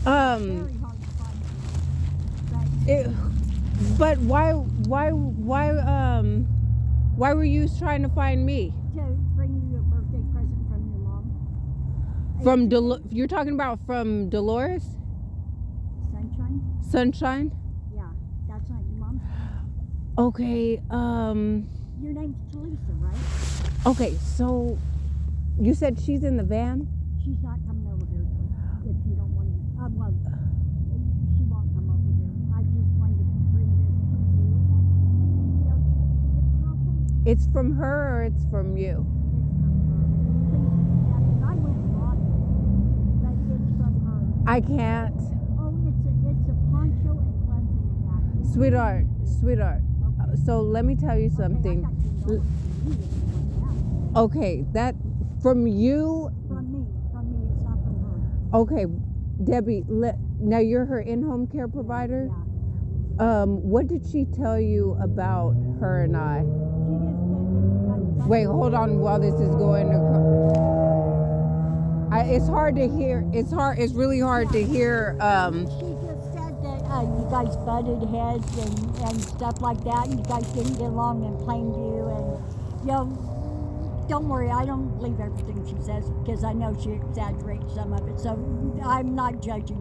Um, Very hard to find it, but why were you trying to find me? to bring you a birthday present from your mom. You're talking about from Dolores? Sunshine? Sunshine? Yeah, that's not your mom. Okay, Your name's Talisa, right? okay, so you said she's in the van? She's not coming over here though, if you don't want to. Well, she won't come over here. I just wanted to bring this to you and, see if you're okay. It's from her or it's from you? I went wrong, but it's from her. I can't. Oh, it's a poncho and gloves and a hat. Sweetheart. Okay. So let me tell you something. Okay, I got $10 for you if you want that. Okay, that from you. From me, it's not from her. Okay, Debbie. Now you're her in-home care provider. Yeah. What did she tell you about her and I? She just said that you guys. Wait, hold on while this is going. It's hard to hear. It's really hard to hear. She just said that you guys butted heads and stuff like that, and you guys didn't get along in Plainview, and don't worry, I don't believe everything she says because I know she exaggerates some of it. So I'm not judging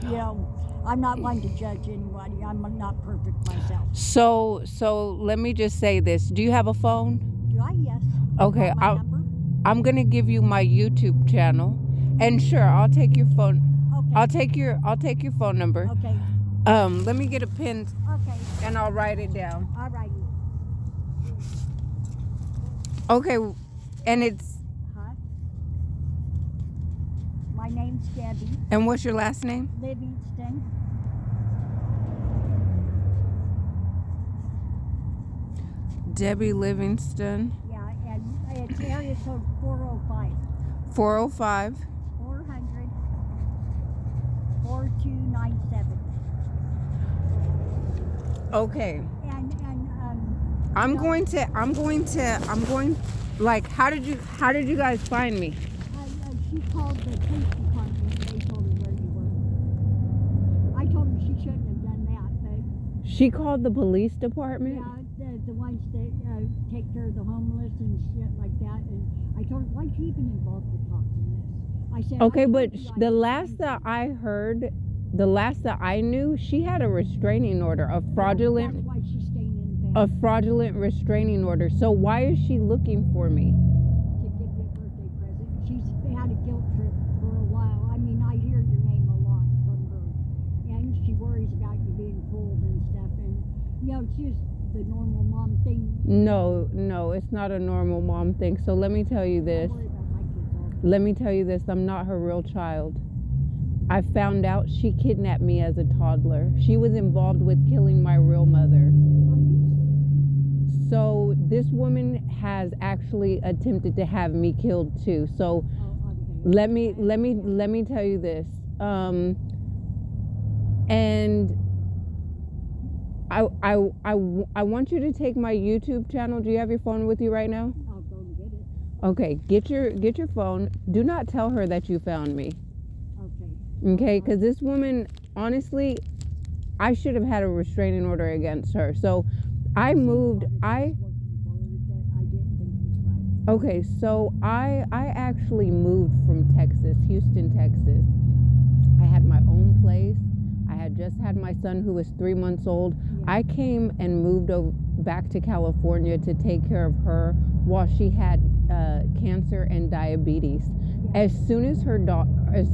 you. I'm not one to judge anybody. I'm not perfect myself. So let me just say this. Do you have a phone? Do I? Yes. Okay, My number? I'm gonna give you my YouTube channel, and sure, I'll take your phone. Okay. I'll take your phone number. Okay. Let me get a pen Okay. and I'll write it down. All righty. Okay, and it's. Huh? My name's Debbie And what's your last name? Livingston. Debbie Livingston. Yeah, and it's area code 405. 405. 400 4297. Okay. And I'm going. Like, how did you guys find me? she called the police department and they told her where you were. I told her she shouldn't have done that, but She called the police department? yeah, the ones that take care of the homeless and shit like that. And I told her, why is she even involved with talks in this? I said, Okay, I but told you I the was last angry. that I heard, the last that I knew, she had a restraining order, That's why she's staying in a bed. fraudulent restraining order. So why is she looking for me? To give you a birthday present. She's had a guilt trip for a while. I mean, I hear your name a lot from her. And she worries about you being pulled and stuff. And, it's just the normal mom thing. No, it's not a normal mom thing. So let me tell you this. Don't worry about my kids all the Let me tell you this. I'm not her real child. I found out she kidnapped me as a toddler. She was involved with killing my real mother. Are you serious? So this woman has actually attempted to have me killed too. So Oh, okay. let me tell you this. And I want you to take my YouTube channel. Do you have your phone with you right now? I'll go and get it. Okay, get your phone. Do not tell her that you found me. Okay. Okay, because this woman, honestly, I should have had a restraining order against her. So I moved. Okay, so I actually moved from Texas, Houston, Texas. I had my own place. I had just had my son who was 3 months old. I came and moved back to California to take care of her while she had cancer and diabetes. As soon as her doctors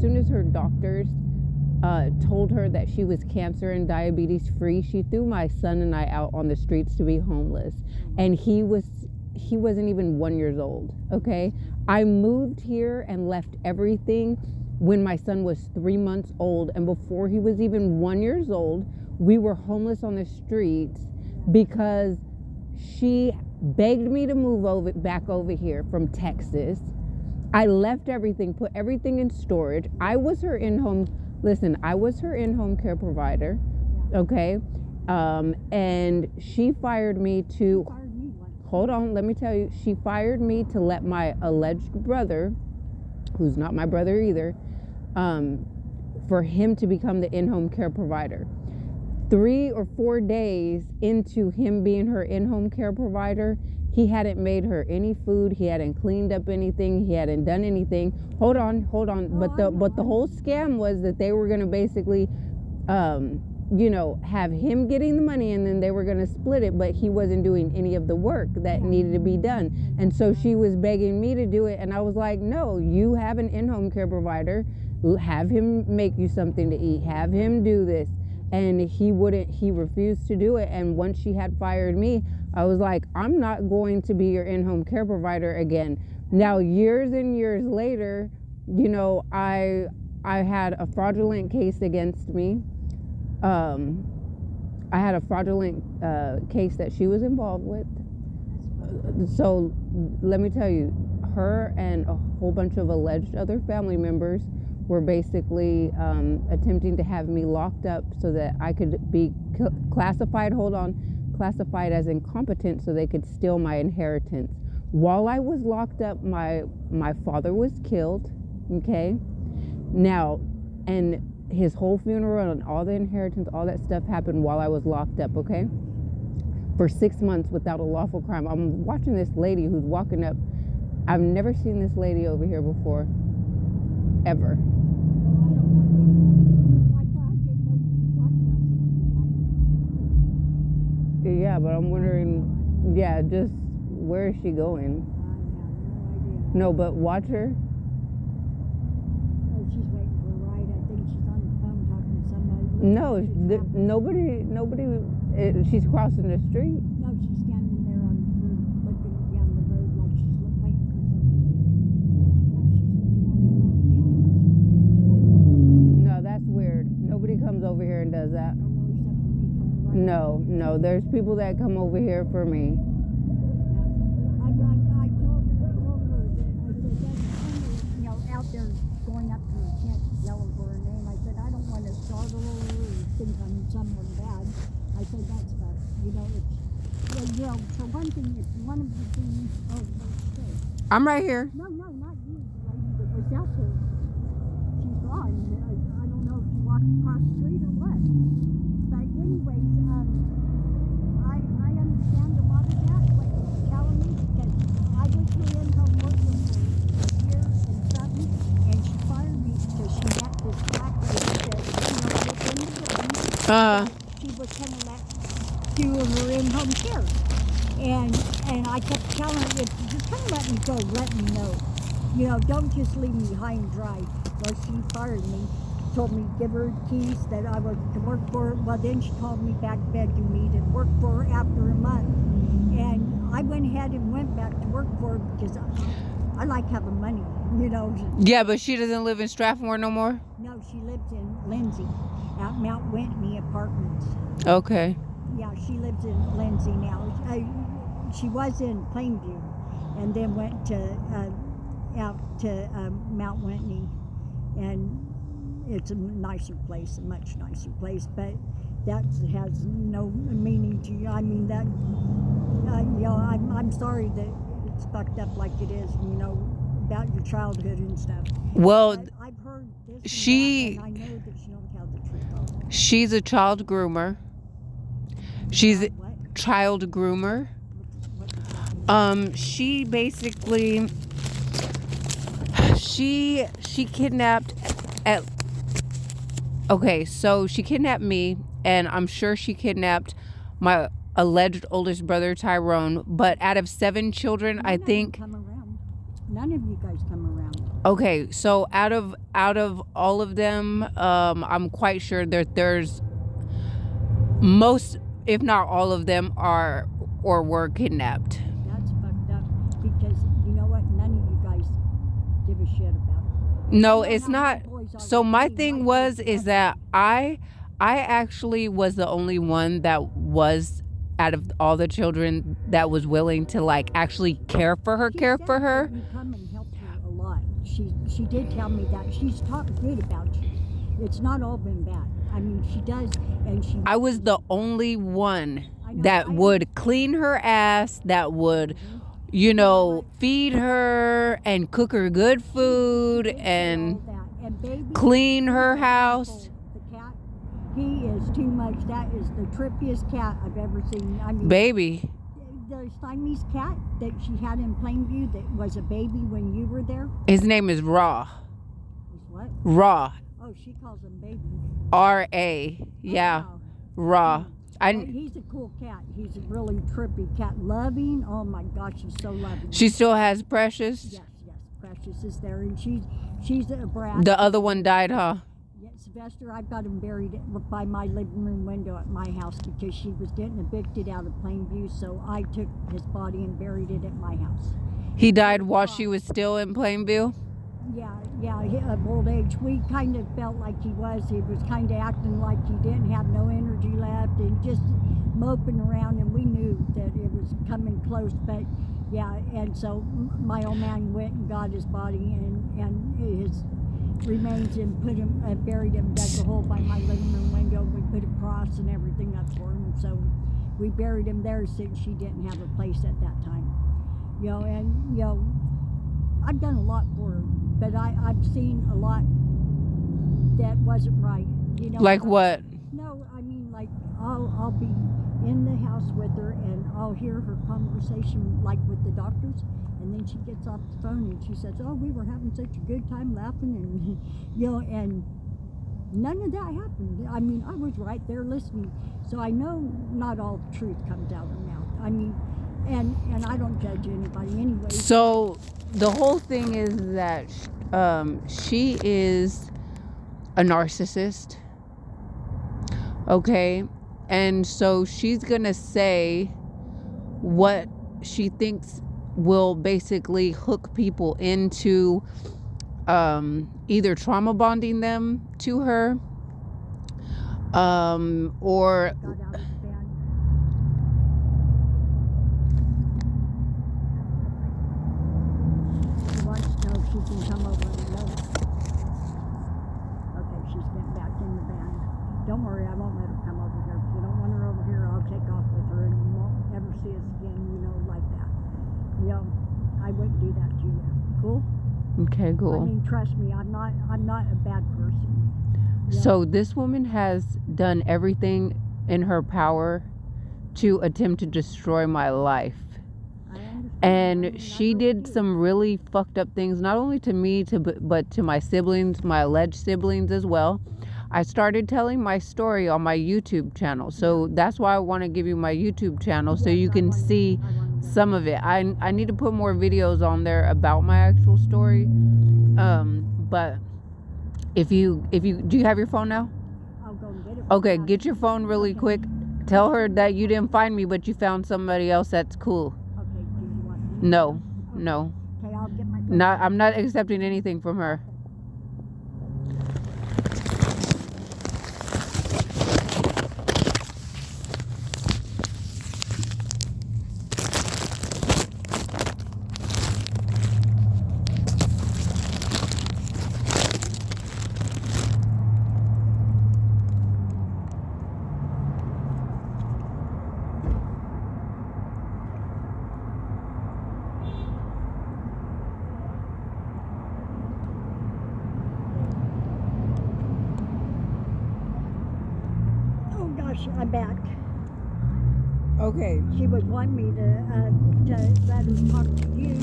told her that she was cancer and diabetes free, she threw my son and I out on the streets to be homeless. And he wasn't even 1 year old. Okay, I moved here and left everything when my son was 3 months old, and before he was even 1 year old, we were homeless on the streets because she begged me to move back over here from Texas. I left everything, put everything in storage. I was her in-home care provider, okay? And she fired me to, hold on, let me tell you, she fired me to let my alleged brother, who's not my brother either, for him to become the in-home care provider. 3 or 4 days into him being her in-home care provider, he hadn't made her any food. He hadn't cleaned up anything. He hadn't done anything. Hold on. But the whole scam was that they were going to basically, have him getting the money, and then they were going to split it. But he wasn't doing any of the work that needed to be done. And so she was begging me to do it. And I was like, no, you have an in-home care provider. Have him make you something to eat. Have him do this. And he refused to do it. And once she had fired me, I was like, I'm not going to be your in-home care provider again. Now, years and years later, I had a fraudulent case against me. I had a fraudulent case that she was involved with. So let me tell you, her and a whole bunch of alleged other family members were basically attempting to have me locked up so that I could be classified as incompetent so they could steal my inheritance. While I was locked up, my father was killed, okay? Now, and his whole funeral and all the inheritance, all that stuff happened while I was locked up, okay? For 6 months without a lawful crime. I'm watching this lady who's walking up. I've never seen this lady over here before, ever. Yeah, but I'm wondering, just where is she going? No, but watch her. Oh, she's waiting for a ride. I think she's on the phone talking to somebody. No, nobody, she's crossing the street. No, she's standing there on the road, looking down the road like she's waiting for somebody. Yeah, she's looking out the road now. No, that's weird. Nobody comes over here and does that. No, No, there's people that come over here for me. I told her that, I said, that's out there going up to her tent, yelling for her name. I said, I don't want to startle her or think I'm someone bad. I said, that's bad. For one thing, it's one of the things, I'm right here. No, not you, the lady that was out there. She's gone. I don't know if she walked across the street or what. But anyways, I understand a lot of that, what you're telling me, because I was her in-home worker for a year and something, and she fired me because she met this black lady that, within the building, she was going to let do her in-home care. And I kept telling her, if you're going to let me go, let me know. Don't just leave me high and dry. Well, she fired me. Told me to give her keys that I was to work for her. Well, then she called me back begging me to work for her after a month. And I went ahead and went back to work for her because I like having money, Yeah, but she doesn't live in Strathmore no more? No, she lives in Lindsay, at Mount Whitney Apartments. Okay. Yeah, she lives in Lindsay now. She was in Plainview and then went to out to Mount Whitney. And it's a nicer place, a much nicer place, but that has no meaning to you. I mean, that, I'm sorry that it's fucked up like it is, about your childhood and stuff. Well, but I've heard this and I know that she don't tell the truth. She's a child groomer. She's a child groomer. She basically, she kidnapped so she kidnapped me, and I'm sure she kidnapped my alleged oldest brother, Tyrone. But out of 7 children, I think none of you guys come around. Okay, so out of all of them, I'm quite sure that there's most, if not all of them, are or were kidnapped. That's fucked up because you know what? None of you guys give a shit about it. No, it's not. So my thing is that I actually was the only one that was out of all the children that was willing to actually care for her. You come and helped her a lot. She did tell me that. She's talked good about you. It's not all been bad. I mean, she does, and I was the only one that would clean her ass, that would, feed her and cook her good food and. baby. clean her is house. awful. The cat, he is too much. That is the trippiest cat I've ever seen. I mean, Baby. the Siamese cat that she had in Plainview that was a baby when you were there. His name is Raw. Is what? Raw. Oh, she calls him baby. R-A. Yeah. Oh, wow. Raw. He's a cool cat. He's a really trippy cat. Loving. Oh my gosh, she's so loving. She still has Precious? Yes. Precious is there, and she's a brat. The other one died, huh? Yeah, Sylvester, I've got him buried by my living room window at my house because she was getting evicted out of Plainview, so I took his body and buried it at my house. He died while she was still in Plainview? Yeah, of old age. We kind of felt like he was kind of acting like he didn't have no energy left and just moping around, and we knew that it was coming close, but yeah, and so my old man went and got his body and his remains and put him, buried him, dug a hole by my living room window. We put a cross and everything up for him, so we buried him there since she didn't have a place at that time. And I've done a lot for her, but I've seen a lot that wasn't right. Like what? No, I mean, like I'll be in the house with her and I'll hear her conversation like with the doctors, and then she gets off the phone and she says, "Oh, we were having such a good time laughing," and and none of that happened. I mean, I was right there listening, so I know not all the truth comes out of her mouth. I mean, and I don't judge anybody anyway. So the whole thing is that she is a narcissist, okay? And so she's gonna say what she thinks will basically hook people into either trauma bonding them to her or Got out of the bed. She wants to know if she can come over and load. Okay, she's getting back in the van. Don't worry, I won't let her come over here. If you don't want her over here, I'll take off with her and you won't ever see us again, like that. I wouldn't do that to you. Cool? okay, cool. I mean, trust me, I'm not a bad person. So this woman has done everything in her power to attempt to destroy my life. I understand. And she did some really fucked up things, not only to me, but to my siblings, my alleged siblings as well. I started telling my story on my YouTube channel. So that's why I want to give you my YouTube channel so you can see some of it. I need to put more videos on there about my actual story. But if you do you have your phone now? I'll go and get it. Okay, get your phone really quick. Tell her that you didn't find me, but you found somebody else that's cool. Okay, do you want me? No. Okay, I'll get my phone. I'm not accepting anything from her. I'm back. Okay. She would want me to let her talk to you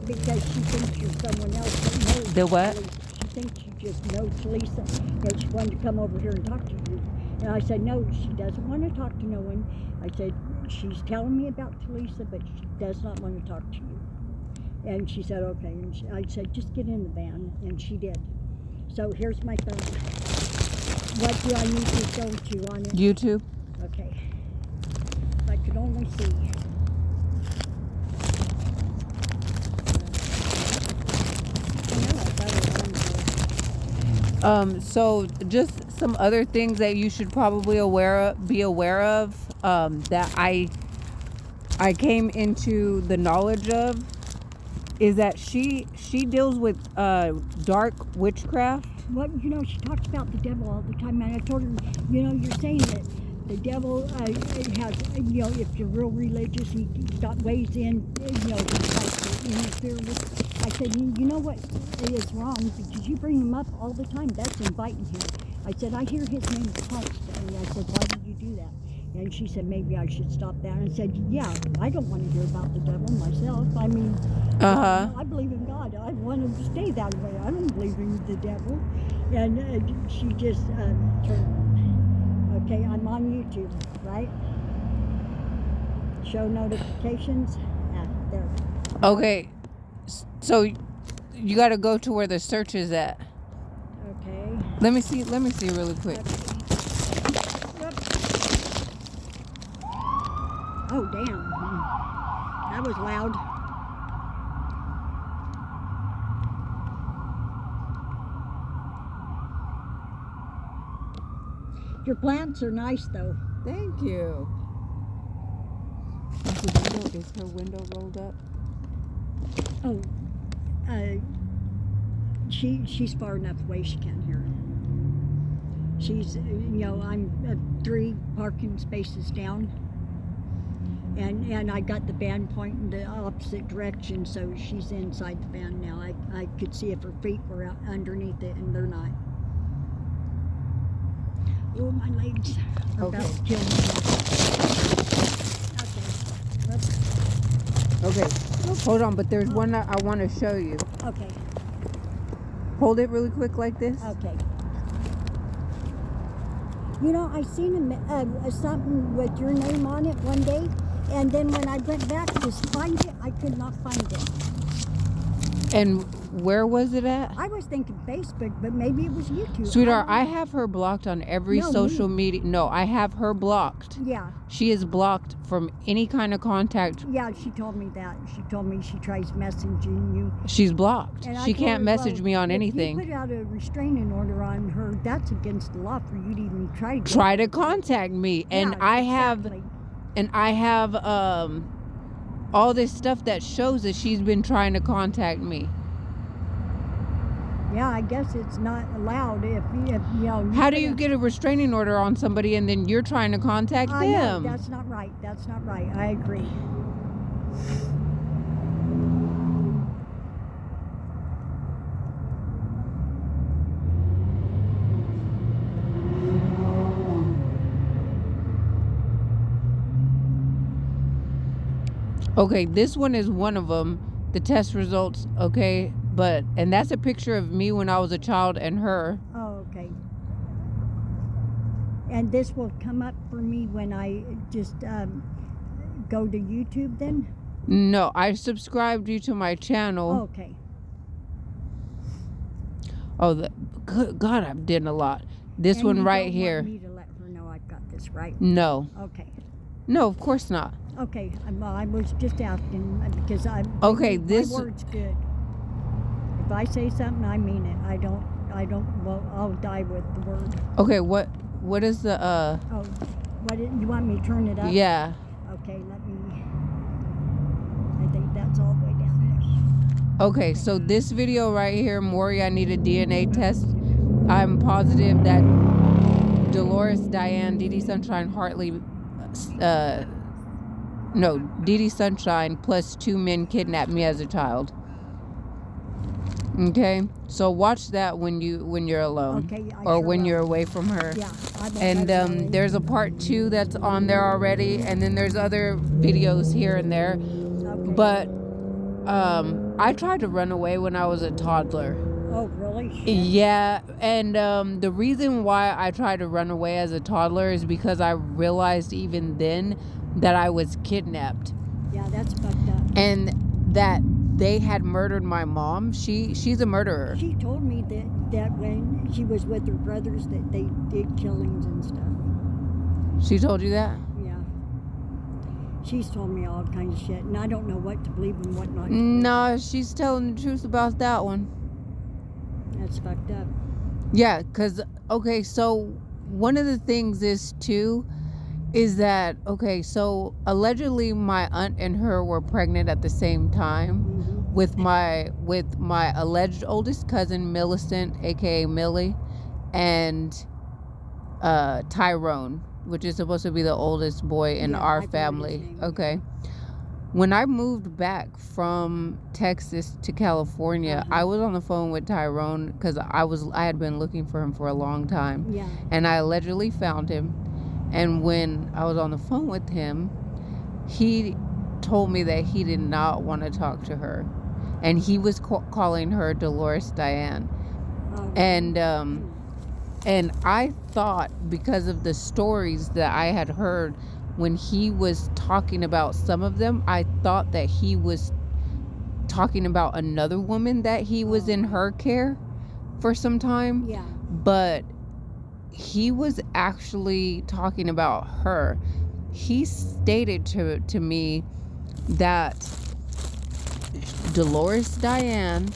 because she thinks you're someone else that knows. The what? She thinks you just know Lisa, and she wanted to come over here and talk to you. And I said, no, she doesn't want to talk to no one. I said, she's telling me about Talisa, but she does not want to talk to you. And she said, okay. And I said, just get in the van, and she did. So here's my phone. What do I need to go to on it? YouTube. Okay. If I could only see. So just some other things that you should probably be aware of that I came into the knowledge of is that she deals with dark witchcraft. Well, she talks about the devil all the time, and I told her, you're saying that the devil has, if you're real religious, he got ways in, he tries to interfere with. I said, you know what is wrong because you bring him up all the time. That's inviting him. I said, I hear his name constantly. I said, why would you do that? And she said, maybe I should stop that. And I said, yeah, I don't want to hear about the devil myself. I mean, I believe in God. I want to stay that way. I don't believe in the devil. And she just turned. Okay, I'm on YouTube, right? Show notifications. There. Okay, so you got to go to where the search is at. Okay. Let me see really quick. Okay. Oh, damn. That was loud. Your plants are nice, though. Thank you. Is her window rolled up? Oh, she's far enough away she can't hear it. She's, I'm 3 parking spaces down. And I got the van pointing the opposite direction, so she's inside the van now. I could see if her feet were out underneath it, and they're not. Oh, my legs are about to kill me. Okay, hold on, but there's one that I want to show you. Okay. Hold it really quick like this. Okay. You know, I seen something with your name on it one day, and then when I went back to find it, I could not find it. And where was it at? I was thinking Facebook, but maybe it was YouTube. Sweetheart, I have her blocked on every social media. No, I have her blocked. Yeah. She is blocked from any kind of contact. Yeah, she told me that. She told me she tries messaging you. She's blocked. And she can't message me on if anything. you put out a restraining order on her, that's against the law for you to even try to contact me. And yeah, I have all this stuff that shows that she's been trying to contact me. Yeah, I guess it's not allowed if you know. How do you get a restraining order on somebody and then you're trying to contact them? No, that's not right. That's not right. I agree. Okay, this one is one of them. The test results, okay? And that's a picture of me when I was a child and her. Oh, okay. And this will come up for me when I just go to YouTube then? No, I subscribed you to my channel. Oh, okay. Oh, good God, I've done a lot. This one right here. Want me to let her know I've got this right? No. Okay. No, of course not. Okay, I was just asking because my word's good. If I say something, I mean it. I don't, well, I'll die with the word. Okay, what is the, Oh, you want me to turn it up? Yeah. Okay, I think that's all the way down there. Okay, so this video right here, Maury, I need a DNA test. I'm positive that Dolores, Diane, Dee Sunshine, Hartley, Dee Sunshine plus 2 men kidnapped me as a child. Okay, so watch that when you're alone, okay, or when you're away from her. Yeah, and there's a part 2 that's on there already, and then there's other videos here and there. Okay. But I tried to run away when I was a toddler. Oh, really? Shit. Yeah, and the reason why I tried to run away as a toddler is because I realized even then that I was kidnapped. Yeah, that's fucked up. And that they had murdered my mom. She's a murderer. She told me that when she was with her brothers that they did killings and stuff. She told you that? Yeah. She's told me all kinds of shit, and I don't know what to believe and what not to No, she's telling the truth about that one. That's fucked up. Yeah, because, okay, so one of the things is, too, is that, okay, so allegedly my aunt and her were pregnant at the same time. Mm-hmm. with my alleged oldest cousin, Millicent, aka Millie, and Tyrone, which is supposed to be the oldest boy in our family. Okay. When I moved back from Texas to California, I was on the phone with Tyrone because I had been looking for him for a long time. Yeah. And I allegedly found him. And when I was on the phone with him, he told me that he did not want to talk to her. And he was calling her Dolores Diane. And I thought, because of the stories that I had heard when he was talking about some of them, I thought that he was talking about another woman that he was in her care for some time. Yeah. But he was actually talking about her. He stated to me that Dolores Diane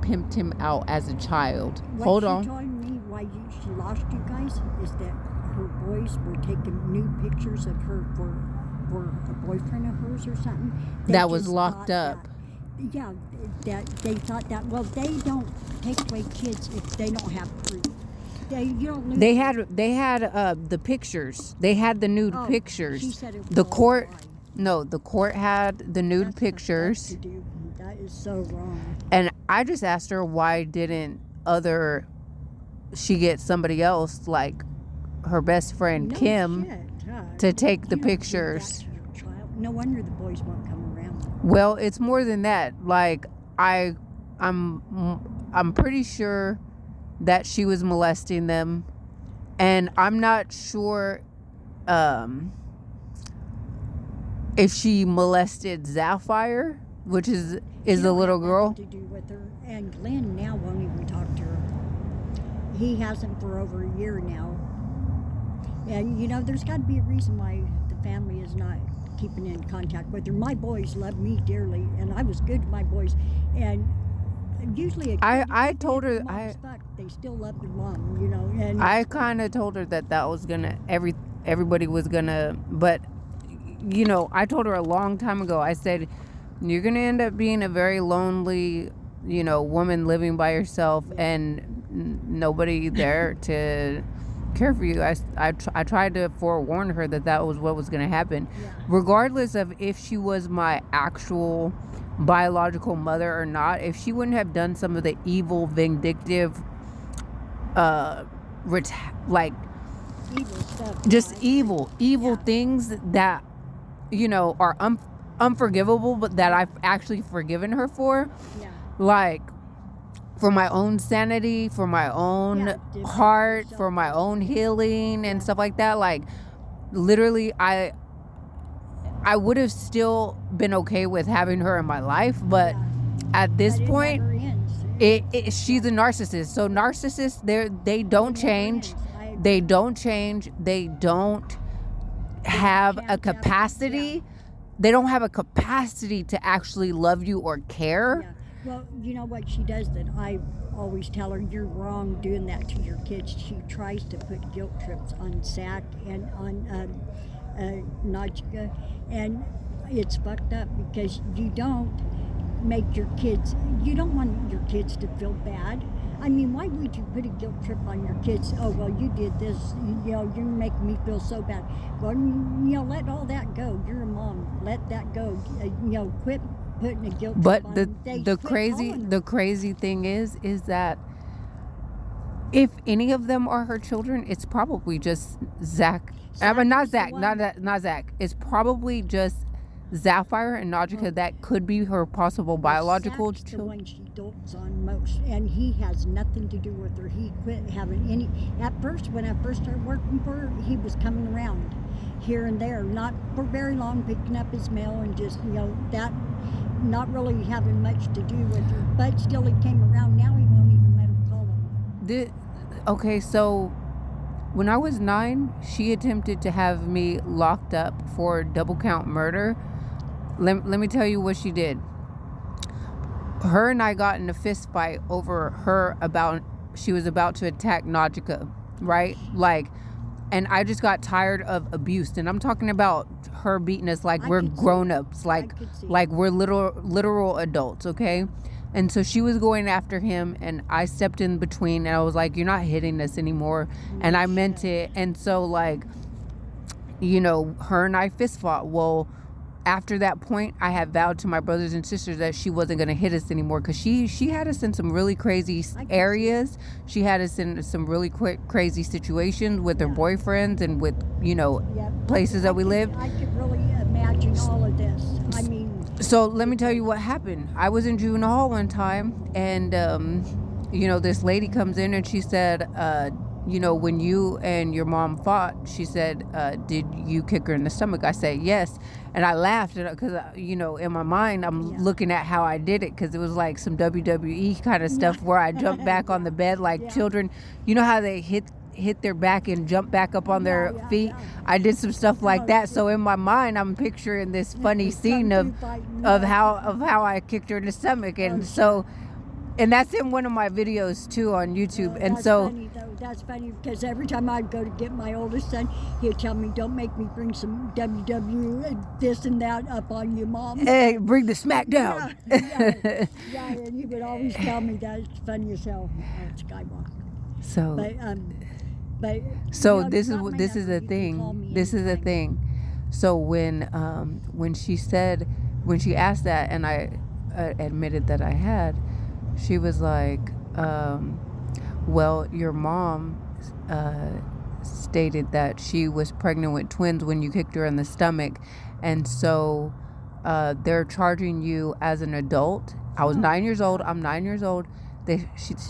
pimped him out as a child. What she told me why she lost you guys is that her boys were taking new pictures of her for a boyfriend of hers or something. That was locked up. That they thought that, well, they don't take away kids if they don't have proof. They had the pictures. They had the nude pictures. She said it was the court had the nude pictures. That is so wrong. And I just asked her, why didn't she get somebody else like her best friend Kim to take the pictures? No wonder the boys won't come around. Well, it's more than that. Like I'm pretty sure that she was molesting them, and I'm not sure if she molested Sapphire, which is the little girl. To do with her. And Glenn now won't even talk to her. He hasn't for over a year now. And there's got to be a reason why the family is not keeping in contact with her. My boys love me dearly, and I was good to my boys. And usually, I told her they still love their mom, And I kind of told her that was gonna everybody was gonna, but I told her a long time ago. I said, you're gonna end up being a very lonely, woman living by yourself, and nobody there to care for you. I tried to forewarn her that was what was going to happen. Yeah. Regardless of if she was my actual biological mother or not, if she wouldn't have done some of the evil, vindictive, evil stuff, just evil things that are unforgivable, but that I've actually forgiven her for. Yeah. Like, for my own sanity, for my own heart, for my own healing and stuff like that. Like, literally, I would have still been okay with having her in my life, but at this point, she's a narcissist. So narcissists, they don't change. They don't change. They don't have a capacity. They don't have a capacity to actually love you or care. Yeah. Well, you know what she does that I always tell her, you're wrong doing that to your kids. She tries to put guilt trips on Zach and on Najka, and it's fucked up because you don't want your kids to feel bad. I mean, why would you put a guilt trip on your kids? Oh, well, you did this, you're making me feel so bad. Well, let all that go. You're a mom. Let that go. Quit putting a guilt trip on them. the crazy thing is that if any of them are her children, it's probably just Zach. Not Zach. It's probably just Sapphire and Najika that could be her possible biological Zach's children. the one she dotes on most, and he has nothing to do with her. He quit having any. At first, when I first started working for her, he was coming around here and there, not for very long, picking up his mail and just that, not really having much to do with her. But still, he came around. Now he won't even let her call him. Okay, so when I was 9, she attempted to have me locked up for double count murder. Let me tell you what she did. Her and I got in a fist fight over she was about to attack Najika, right? Like, and I just got tired of abuse. And I'm talking about her beating us like we're grown-ups, like we're literal adults, okay? And so she was going after him, and I stepped in between, and I was like, you're not hitting us anymore. And I meant it. And so, like, you know, her and I fist fought. Well, after that point, I had vowed to my brothers and sisters that she wasn't going to hit us anymore, because she had us in some really crazy areas. She had us in some really crazy situations with her boyfriends and with, you know, places that we lived. I could really imagine all of this. I mean, so let me tell you what happened. I was in juvenile hall one time, and you know, this lady comes in and she said, you know, when you and your mom fought, she said, did you kick her in the stomach? I said, yes. And I laughed because, you know, in my mind, I'm looking at how I did it, because it was like some WWE kind of stuff where I jumped back on the bed like children. You know how they hit their back and jump back up on their feet? I did some stuff like that. So in my mind, I'm picturing this funny scene of how I kicked her in the stomach. And so... And that's in one of my videos, too, on YouTube. And so... Funny, though. That's funny, because every time I go to get my oldest son, he'd tell me, don't make me bring some WWE, this and that up on you, Mom. Hey, bring the smack down. Yeah, and he would always tell me that. It's funny as hell. Oh, Skywalker. So... But so you know, this is the thing. This is the thing. So when she asked that, and I admitted that I had... She was like, well, your mom stated that she was pregnant with twins when you kicked her in the stomach. And so they're charging you as an adult. I was 9 years old. I'm 9 years old.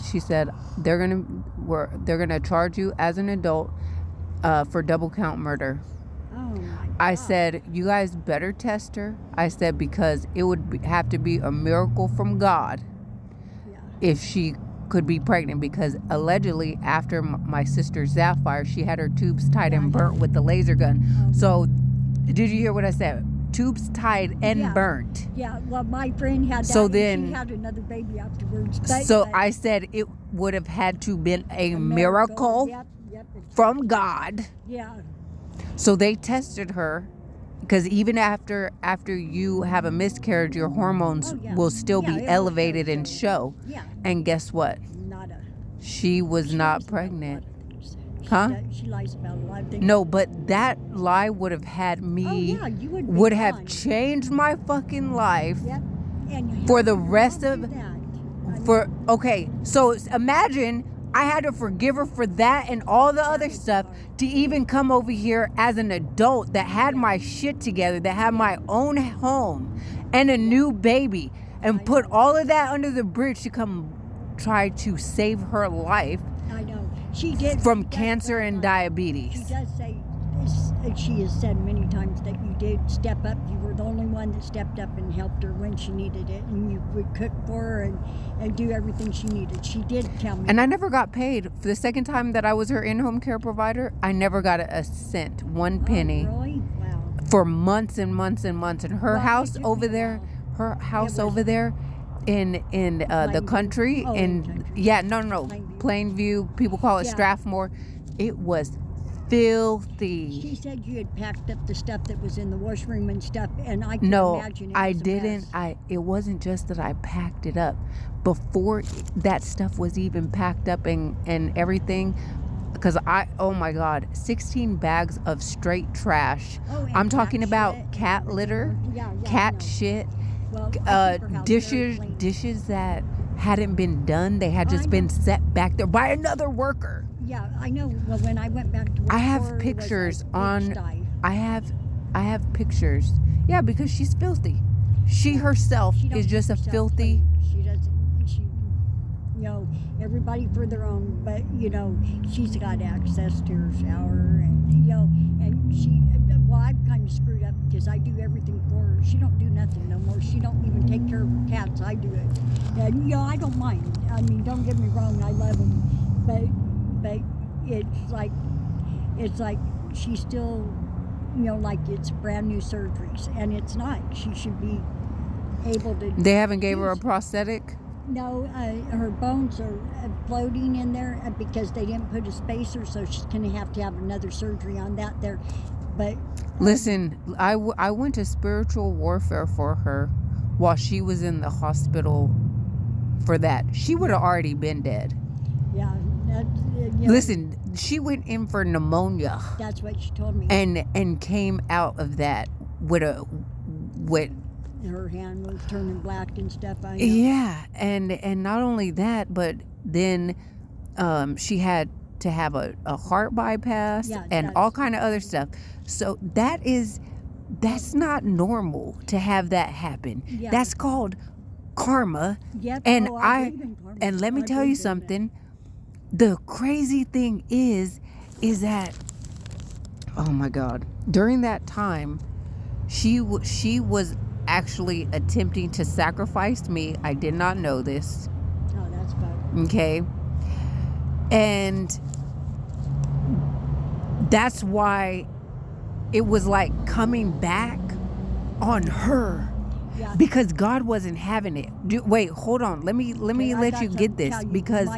She said they're gonna charge you as an adult for double count murder. Oh my God. I said, you guys better test her. I said, because it would have to be a miracle from God if she could be pregnant, because allegedly after my sister Sapphire, she had her tubes tied and burnt with the laser gun. So did you hear what I said? Tubes tied and burnt. Yeah, well, my friend had that. So then she had another baby afterwards. So I said it would have had to been a miracle from God. Yeah. So they tested her, because even after you have a miscarriage, your hormones will still be elevated and show. Yeah. And guess what? She was not pregnant. Huh? She lies about a lot of things. No, but that lie would have had me, would have changed my fucking life for the rest of, okay, so imagine I had to forgive her for that and all the other stuff to even come over here as an adult that had my shit together, that had my own home and a new baby, and put all of that under the bridge to come try to save her life. I know. She did. From cancer and diabetes. She does say, she has said many times that you did step up. You were the only one that stepped up and helped her when she needed it. And you would cook for her and do everything she needed. She did tell me. And I never got paid. For the second time that I was her in-home care provider, I never got a cent, one penny. Oh, really? Wow. For months and months and months. And her house over there, in the country, Plainview, people call it Strathmore. It was filthy. She said you had packed up the stuff that was in the washroom and stuff, and I can imagine it was I didn't. It wasn't just that I packed it up. Before that stuff was even packed up and everything, because oh my God, 16 bags of straight trash. I'm talking about cat litter, cat shit. Well, dishes that hadn't been done. They had just been set back there by another worker. Yeah, I know. Well, when I went back to work, I have pictures on. I have pictures. Yeah, because she's filthy. She herself is just a filthy. She doesn't. Everybody for their own. But she's got access to her shower, and she. Well, I've kind of screwed up because I do everything for her. She don't do nothing no more. She don't even take care of her cats. I do it. And, I don't mind. I mean, don't get me wrong. I love them. But it's like she's still, like it's brand new surgeries. And it's not. She should be able to. They haven't gave her a prosthetic? No, her bones are floating in there because they didn't put a spacer, so she's going to have another surgery on that there. But listen, I went to spiritual warfare for her while she was in the hospital for that. She would have already been dead. Yeah, Listen, she went in for pneumonia. That's what she told me. And came out of that with her hand was turning black and stuff. I know. Yeah, and not only that, but then she had to have a heart bypass and all kind of other stuff. So that's not normal to have that happen. Yeah. That's called karma. Yep. And and let me tell you something. The crazy thing is that, oh my God, during that time, she was actually attempting to sacrifice me. I did not know this. Oh, that's bad. Okay. And that's why it was like coming back on her. Yeah. Because God wasn't having it. Wait, hold on. Let me let you get this, because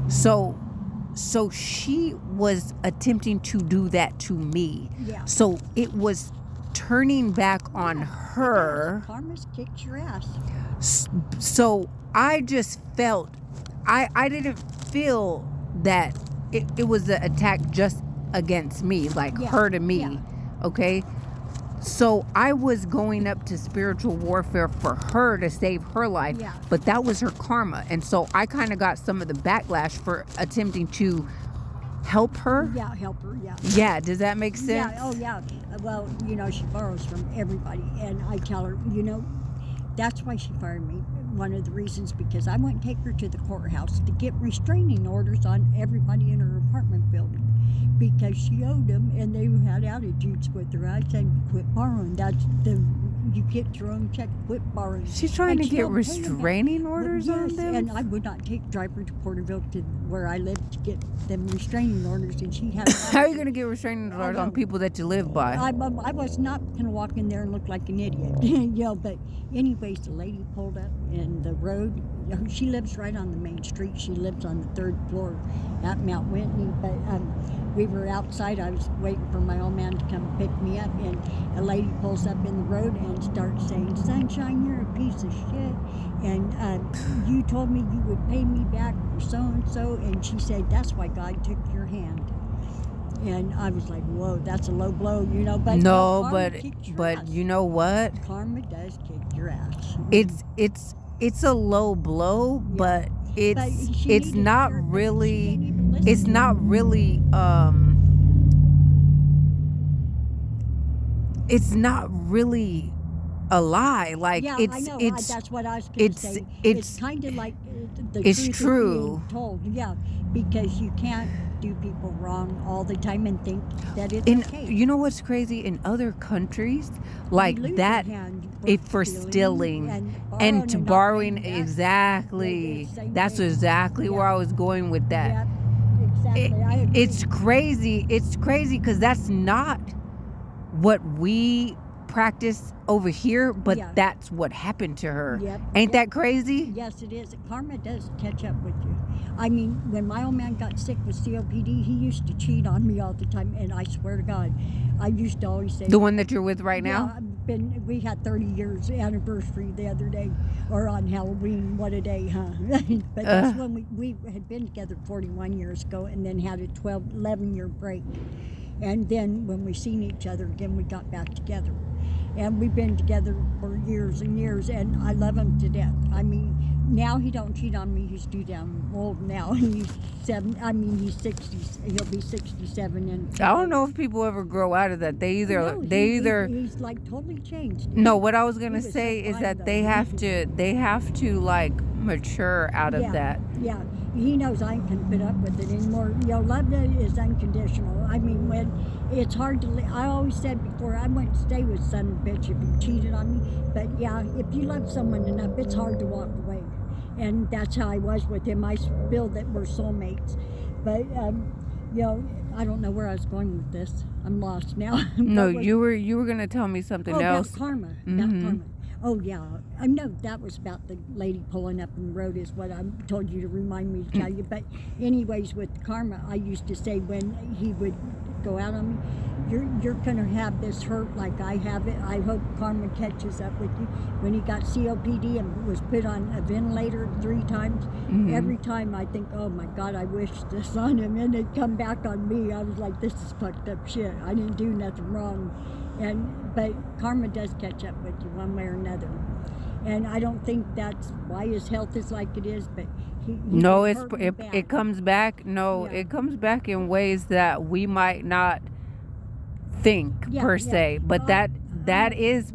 so she was attempting to do that to me. Yeah. So it was turning back on her. Karma's kicked your ass. So I just felt, I didn't feel that it was an attack just against me, like her to me. Yeah. Okay. So I was going up to spiritual warfare for her to save her life, but that was her karma. And so I kind of got some of the backlash for attempting to help her. Yeah, help her, yeah. Yeah, does that make sense? Yeah, oh yeah. Well, she borrows from everybody. And I tell her, that's why she fired me. One of the reasons, because I wouldn't take her to the courthouse to get restraining orders on everybody in her apartment building. Because she owed them, and they had attitudes with her. I said, quit borrowing. You get your own check, quit borrowing. She's trying to get restraining orders on them? And I would not take driver to Porterville to where I live to get them restraining orders, and she had... How are you going to get restraining orders on people that you live by? I was not going to walk in there and look like an idiot. But anyways, the lady pulled up in the road. She lives right on the main street. She lives on the 3rd floor at Mount Whitney, but... we were outside. I was waiting for my old man to come pick me up, and a lady pulls up in the road and starts saying, "Sunshine, you're a piece of shit, and you told me you would pay me back for so-and-so," and she said, "That's why God took your hand." And I was like, whoa, that's a low blow, but... No, but you know what? Karma does kick your ass. It's a low blow, but it's not really... It's not really a lie. Like, I know. That's what I was going to say. It's kind of like the it's truth true. Being told. Because you can't do people wrong all the time and think that it's okay. You know what's crazy? In other countries, like that, for stealing and borrowing, exactly. That's exactly where I was going with that. Yep. Exactly. It's crazy. It's crazy because that's not what we practice over here, but that's what happened to her. Yep. Ain't that crazy? Yes, it is. Karma does catch up with you. I mean, when my old man got sick with COPD, he used to cheat on me all the time, and I swear to God, I used to always say... The one that you're with right now? We had 30 years anniversary the other day, or on Halloween. What a day, huh? But that's when we had been together 41 years ago, and then had a 11-year break. And then when we seen each other again, we got back together. And we've been together for years and years, and I love him to death. I mean, now he don't cheat on me. He's too damn old now. He's 60. He'll be 67. And I don't know if people ever grow out of that. He's like totally changed. No, what I was gonna say is that they have to like mature out of that. Yeah. He knows I can't put up with it anymore. Love is unconditional. I mean, when it's hard to... I always said before, I wouldn't stay with son of a bitch if he cheated on me. But if you love someone enough, it's hard to walk away. And that's how I was with him. I feel that we're soulmates. But, I don't know where I was going with this. I'm lost now. No, you were going to tell me something else. About karma. Mm-hmm. About karma. Oh, yeah. I know that was about the lady pulling up in the road is what I told you to remind me to tell you. But anyways, with karma, I used to say when he would go out on me, you're gonna have this hurt like I have it. I hope karma catches up with you. When he got COPD and was put on a ventilator 3 times, every time I think, oh my God, I wish this on him, and it come back on me. I was like, this is fucked up shit. I didn't do nothing wrong, but karma does catch up with you one way or another. And I don't think that's why his health is like it is, but no, it comes back. No, it comes back in ways that we might not think per se, but that is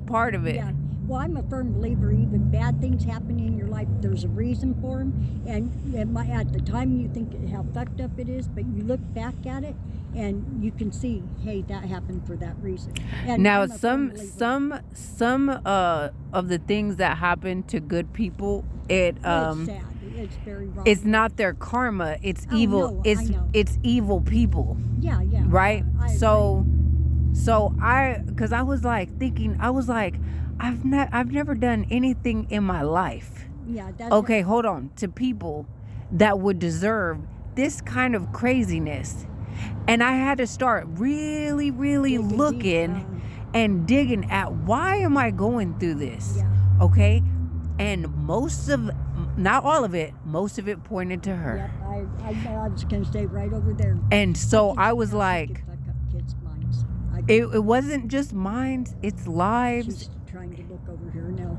part of it. Yeah. Well, I'm a firm believer. Even bad things happen in your life, there's a reason for them, and at the time you think how fucked up it is, but you look back at it and you can see, hey, that happened for that reason. And now some of the things that happen to good people, it's sad. It's very wrong. It's not their karma. It's evil. No, it's evil people. Yeah. Right. So because I was like thinking, I've never done anything in my life. Yeah. That's okay. Hold on. To people that would deserve this kind of craziness, and I had to start really looking and digging at why am I going through this? Yeah. Okay. And not all of it, most of it pointed to her. Yep, I was going to stay right over there. And so I was like, it wasn't just minds, it's lives. She's trying to look over here now.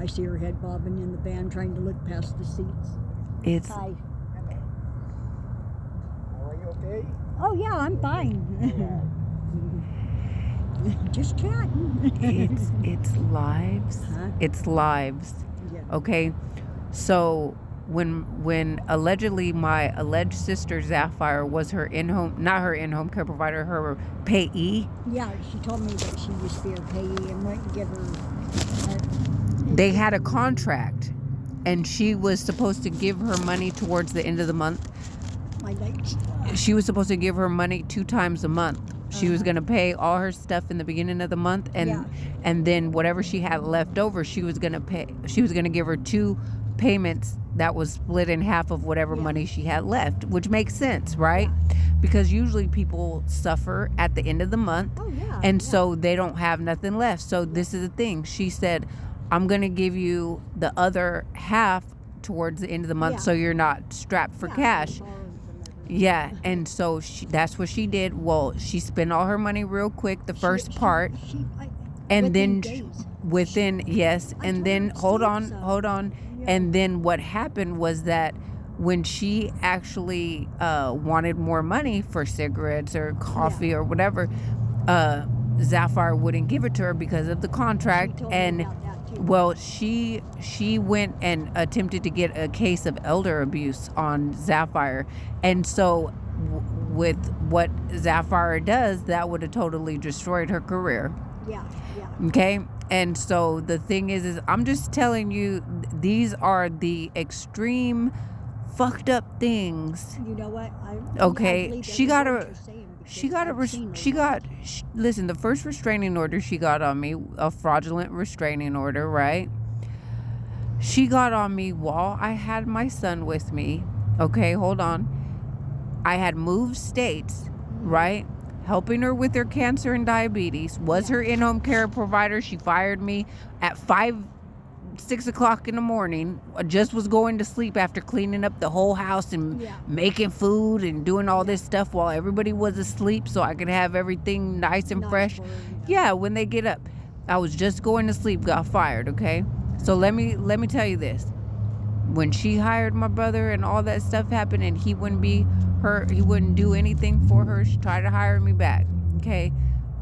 I see her head bobbing in the van, trying to look past the seats. Hi. Are you okay? Oh, yeah, I'm fine. Just chatting. It's lives. Huh? It's lives. Yeah. Okay, so when allegedly my alleged sister Sapphire was her not her in-home care provider, her payee. Yeah, she told me that she used to be her payee and went to give her. They had a contract, and she was supposed to give her money towards the end of the month. My legs. She was supposed to give her money 2 times a month. She was going to pay all her stuff in the beginning of the month, and then whatever she had left over, she was going to pay. She was going to give her 2 payments that was split in half of whatever money she had left, which makes sense, right? Yeah. Because usually people suffer at the end of the month, so they don't have nothing left. So this is the thing. She said, I'm going to give you the other half towards the end of the month, so you're not strapped for cash. Yeah, and so that's what she did. Well, she spent all her money real quick, the first part, and then hold on. And then what happened was that when she actually wanted more money for cigarettes or coffee or whatever, Sapphire wouldn't give it to her because of the contract. And well, she went and attempted to get a case of elder abuse on Sapphire, and so with what Sapphire does, that would have totally destroyed her career. Yeah. Okay, and so the thing is I'm just telling you, these are the extreme fucked up things. You know what? Listen, the first restraining order she got on me, a fraudulent restraining order, right? She got on me while I had my son with me. Okay, hold on. I had moved states, right? Helping her with her cancer and diabetes, was her in-home care provider. She fired me at 6 o'clock in the morning. I just was going to sleep after cleaning up the whole house and making food and doing all this stuff while everybody was asleep so I could have everything nice and fresh. Yeah, when they get up. I was just going to sleep, got fired, okay? So let me tell you this. When she hired my brother and all that stuff happened and he wouldn't do anything for her, she tried to hire me back, okay?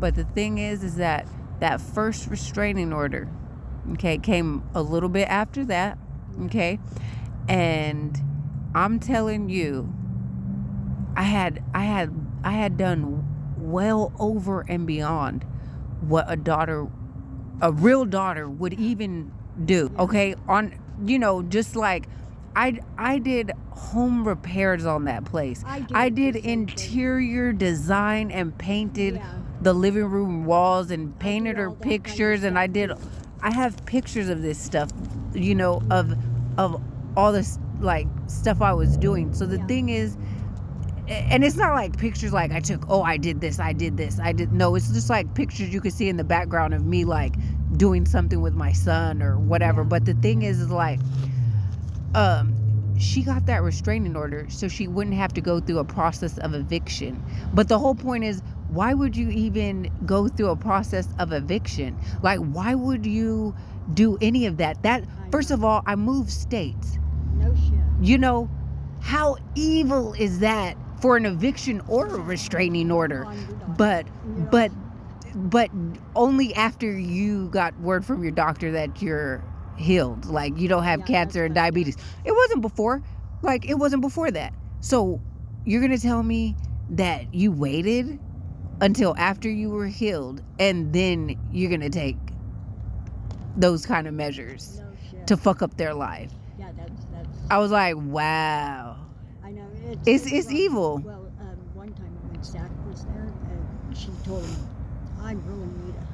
But the thing is that first restraining order, okay, came a little bit after that, okay? And I'm telling you, I had done well over and beyond what a real daughter would even do, okay? Just like I did home repairs on that place. I did interior design and painted the living room walls and painted her pictures, and I have pictures of this stuff, of all this like stuff I was doing. So the thing is, and it's not like pictures like I took, oh, I did this, no, it's just like pictures you could see in the background of me like doing something with my son or whatever. Yeah. But the thing is like, she got that restraining order so she wouldn't have to go through a process of eviction. But the whole point is, why would you even go through a process of eviction? Like, why would you do any of that? First of all, I moved states. No shit. You know, how evil is that for an eviction or a restraining order? But only after you got word from your doctor that you're healed, like you don't have cancer and diabetes. It wasn't before. Like, it wasn't before that. So you're gonna tell me that you waited until after you were healed and then you're gonna take those kind of measures to fuck up their life? Yeah, that's I was like, wow. I know It's evil. Well, one time when Zach was there, she told him, I really need a hug.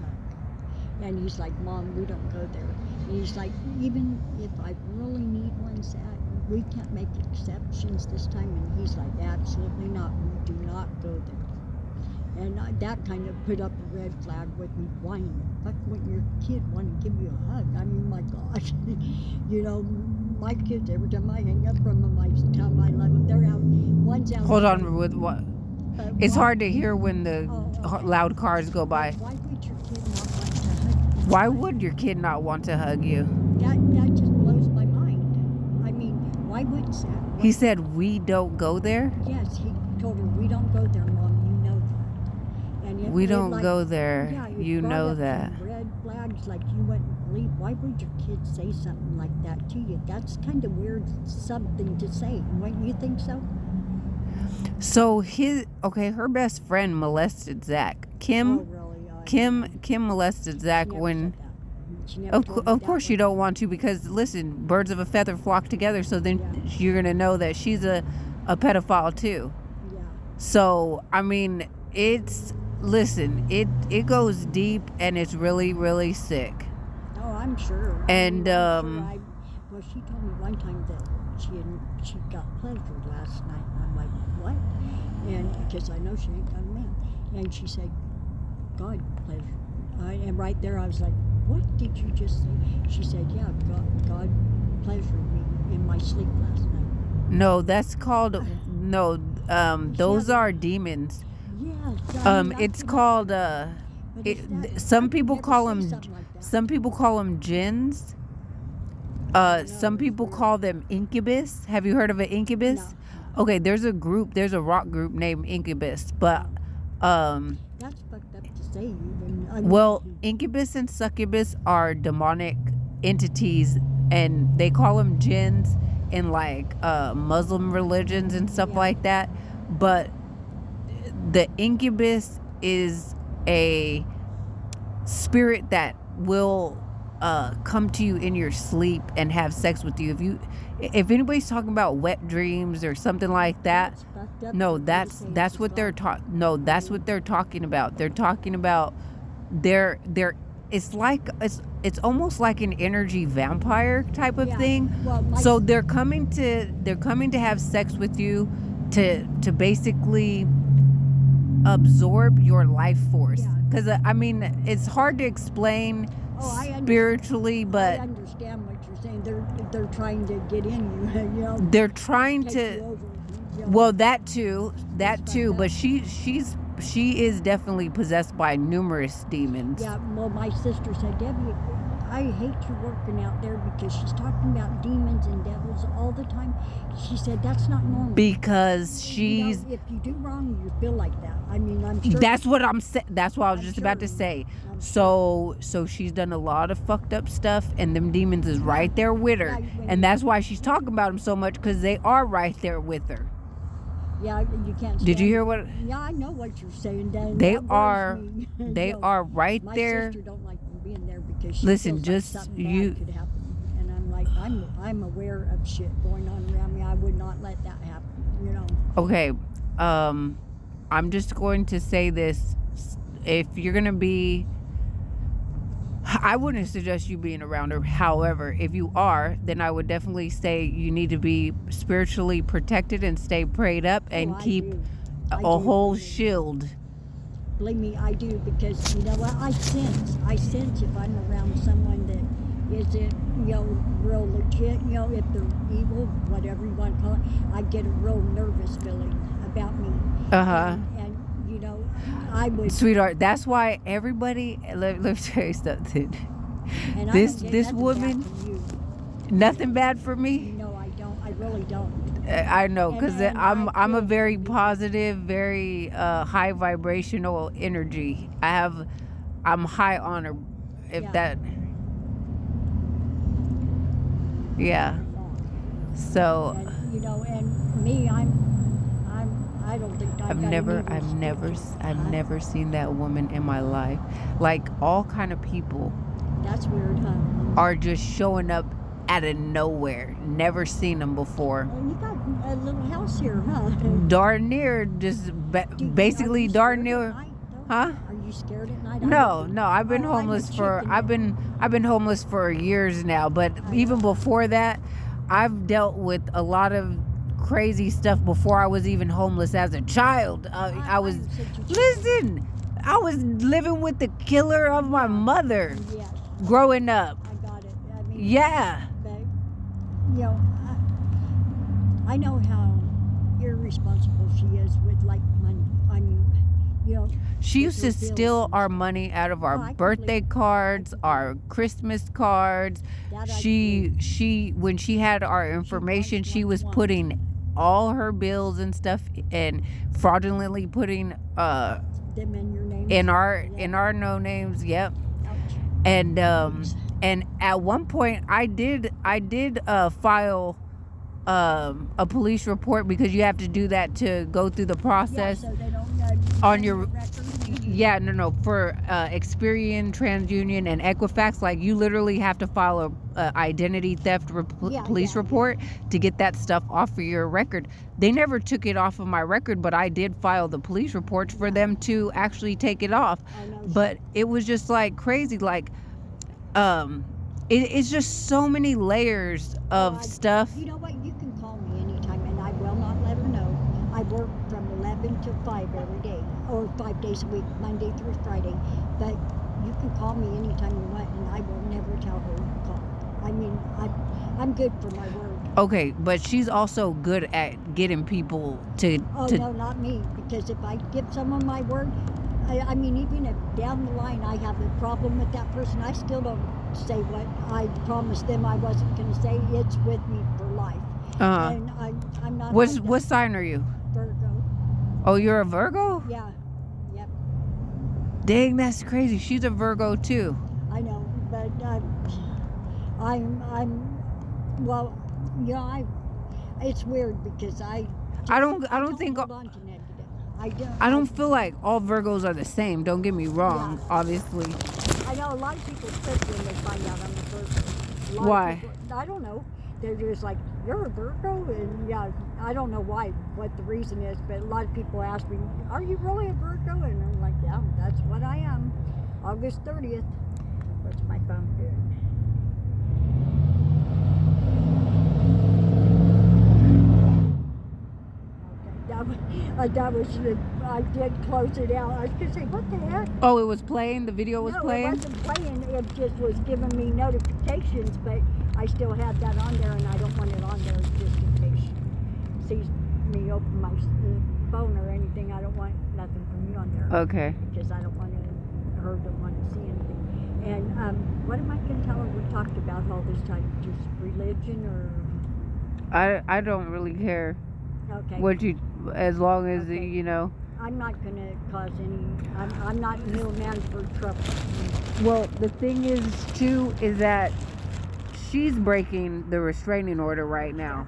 And he's like, Mom, we don't go there. And he's like, even if I really need one, Zach, we can't make exceptions this time. And he's like, absolutely not. We do not go there. And that kind of put up a red flag with me. Why in the fuck wouldn't your kid want to give you a hug? I mean, my gosh. You know, my kids, every time I hang up from them, I tell them I love them. They're out. One's out. Hold on, with what? It's hard to hear when the loud cars go by. Why would your kid not want to hug you? Why would your kid not want to hug you? That just blows my mind. I mean, why would Zach? He said, we don't go there? Yes, he told her, we don't go there, Mom, you know that. And We don't go there, yeah, it you brought know up that. some red flags like you wouldn't believe. Why would your kid say something like that to you? That's kind of weird something to say. Wouldn't you think so? So her best friend molested Zach. Kim Oh, really? Kim molested Zach when of course you don't want to, because listen, birds of a feather flock together, so then you're gonna know that she's a pedophile too. Yeah. So I mean, it goes deep and it's really, really sick. Oh, I'm sure. And well, she told me one time that she got pleasure last night. I'm like, what? And because I know she ain't got a man. And she said, God pleasure. And right there I was like, what did you just say? She said, yeah, God pleasured me in my sleep last night. No, that's called those are demons. Yeah. It's called some people call them jinns. Some people call them incubus. Have you heard of an incubus? No. Okay, there's a rock group named Incubus, but that's fucked up to say even. well, incubus and succubus are demonic entities, and they call them jinns in like Muslim religions and stuff like that. But the incubus is a spirit that will come to you in your sleep and have sex with you. If anybody's talking about wet dreams or something like that, that's what they're talking about. They're talking about it's almost like an energy vampire type of thing. Well, so they're coming to have sex with you to basically absorb your life force. Because I mean, it's hard to explain spiritually, but I understand what you're saying. They're trying to get in you. You know, they're trying take to. you over, you know. Well, that too. But she is definitely possessed by numerous demons. Yeah. Well, my sister said, Debbie, I hate you working out there because she's talking about demons and devils all the time. She said that's not normal. Because she's. If you do wrong, you feel like that. I mean, I'm sure. That's what I'm saying. That's what I was just about to say. So she's done a lot of fucked up stuff, and them demons is right there with her, and that's why she's talking about them so much, because they are right there with her. Yeah, you can't. Did you hear what? Yeah, I know what you're saying. Dan. They That are. worries me. They are right my there. My sister don't like me being there because she Listen, feels just like something you. bad could happen, and I'm like, I'm aware of shit going on around me. I would not let that happen. You know. Okay, I'm just going to say this: if you're gonna be I wouldn't suggest you being around her. However, if you are, then I would definitely say you need to be spiritually protected and stay prayed up and keep a whole shield. Believe me, I do, because you know what? I sense if I'm around someone that isn't, real legit, if they're evil, whatever you want to call it, I get a real nervous feeling about me. And I would. Sweetheart, that's why everybody. Let me tell you something. And this woman, nothing bad for me. No, I don't. I really don't. I know, because I'm a very positive, very high vibrational energy. I'm high on her. Yeah. So. And, and me, I don't think I've never seen that woman in my life. Like, all kind of people. That's weird, huh? Are just showing up out of nowhere. Never seen them before. Well, you got a little house here, huh? Darn near, just basically darn near. Huh? Are you scared at night? No. I've been homeless I've been homeless for years now. But even before that, I've dealt with a lot of crazy stuff before I was even homeless as a child. I was living with the killer of my mother. Yes. Growing up. I got it. Yeah. But, I know how irresponsible she is with money. I mean, she used to steal our money out of our birthday cards, our Christmas cards. She when she had our information, she was putting all her bills and stuff and fraudulently putting them in your name. in our no names. Yep. And at one point I did file a police report, because you have to do that to go through the process. Yeah, so they don't on your for Experian, TransUnion, and Equifax. Like, you literally have to file a identity theft police report to get that stuff off of your record. They never took it off of my record, but I did file the police reports for them to actually take it off. But it was just like crazy. Like, it's just so many layers of stuff. You know what? You can call me anytime, and I will not let her know. I work from 11 to 5 every day, or 5 days a week, Monday through Friday. But you can call me anytime you want, and I will never tell her to call. I mean, I'm good for my word. Okay, but she's also good at getting people to... No, not me. Because if I give someone my word, I mean, even if down the line I have a problem with that person, I still don't say what I promised them I wasn't going to say. It's with me for life. And I'm not... What sign are you? Virgo. Oh, you're a Virgo? Yeah. Yep. Dang, that's crazy. She's a Virgo too. I know, but it's weird because I don't think hold on to negative. I don't feel like all Virgos are the same. Don't get me wrong, obviously. I know a lot of people quit when they find out I'm a Virgo. Why? I don't know. They're just like, you're a Virgo? And yeah, I don't know what the reason is, but a lot of people ask me, are you really a Virgo? And I'm like, yeah, that's what I am. August 30th. What's my phone doing? I did close it out. I was going to say, what the heck? Oh, it was playing? The video was playing? No, it wasn't playing. It just was giving me notifications, but I still had that on there, and I don't want it on there just in case she sees me open my phone or anything. I don't want nothing from you on there. Okay. Because I don't want her to want to see anything. And what am I going to tell her we talked about all this time? Just religion or... I don't really care. Okay. As long as, I'm not going to cause any... I'm not new man for trouble. Well, the thing is, too, is that she's breaking the restraining order right now.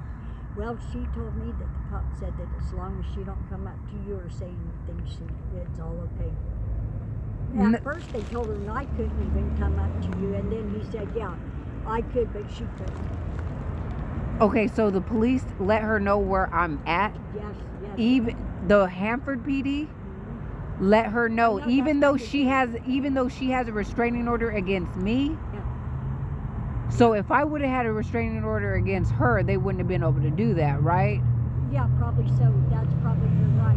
Well, she told me that the cop said that as long as she don't come up to you or say anything, it's all okay. At first they told her I couldn't even come up to you, and then he said, yeah, I could, but she couldn't. Okay, so the police let her know where I'm at? Yes. Even the Hanford PD? Mm-hmm. let her know, I know even that's though what she has a restraining order against me. Yeah. So if I would have had a restraining order against her, they wouldn't have been able to do that, right? Yeah, probably so. That's probably you're right.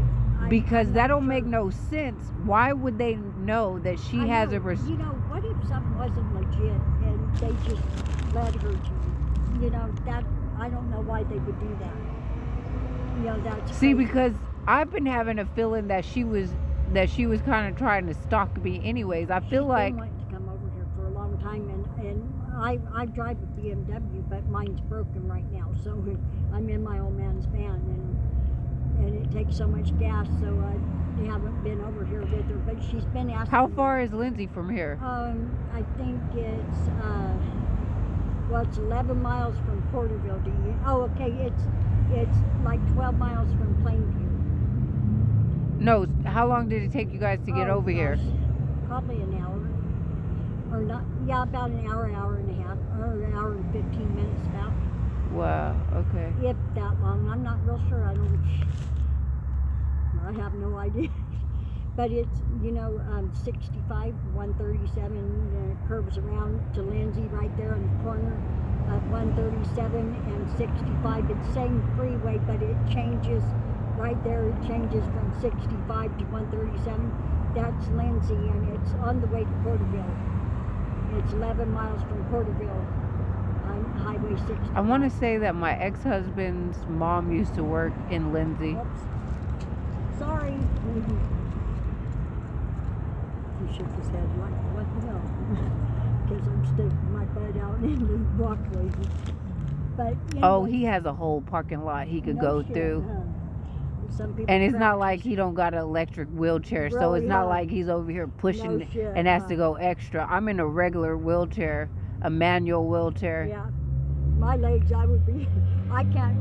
Because I'm that not don't sure. make no sense. Why would they know that she I has know. a You know, what if something wasn't legit and they just led her to, you know, that, I don't know why they would do that. You know, that's See, crazy. because I've been having a feeling that she was kind of trying to stalk me anyways. I feel She's like been wanting to come over here for a long time, and I drive a BMW, but mine's broken right now, so I'm in my old man's van, and it takes so much gas, so I haven't been over here with her, but she's been asking how me. far is Lindsay from here? I think it's well, it's 11 miles from Porterville. Oh, okay, it's like 12 miles from Plainview. No, how long did it take you guys to get over here? Probably an hour. Or not, yeah, about an hour and a half, or an hour and 15 minutes about. Wow, okay. If that long. I'm not real sure. I have no idea. But it's, you know, 65, 137, and it curves around to Lindsay right there in the corner of 137 and 65. It's the same freeway, but it changes right there. It changes from 65 to 137. That's Lindsay, and it's on the way to Porterville. It's 11 miles from Porterville on Highway 60. I want to say that my ex-husband's mom used to work in Lindsay. Oops. Sorry. He shook his head like, what the hell? Because I'm sticking my butt out in the walkway. But Oh, anyways, he has a whole parking lot he could no go shit, through. huh? Some people And it's not practice. like he don't got an electric wheelchair, so Really, it's not huh? like he's over here pushing No shit, and has to huh? go extra. I'm in a regular wheelchair, a manual wheelchair. Yeah, my legs, I would be. I can't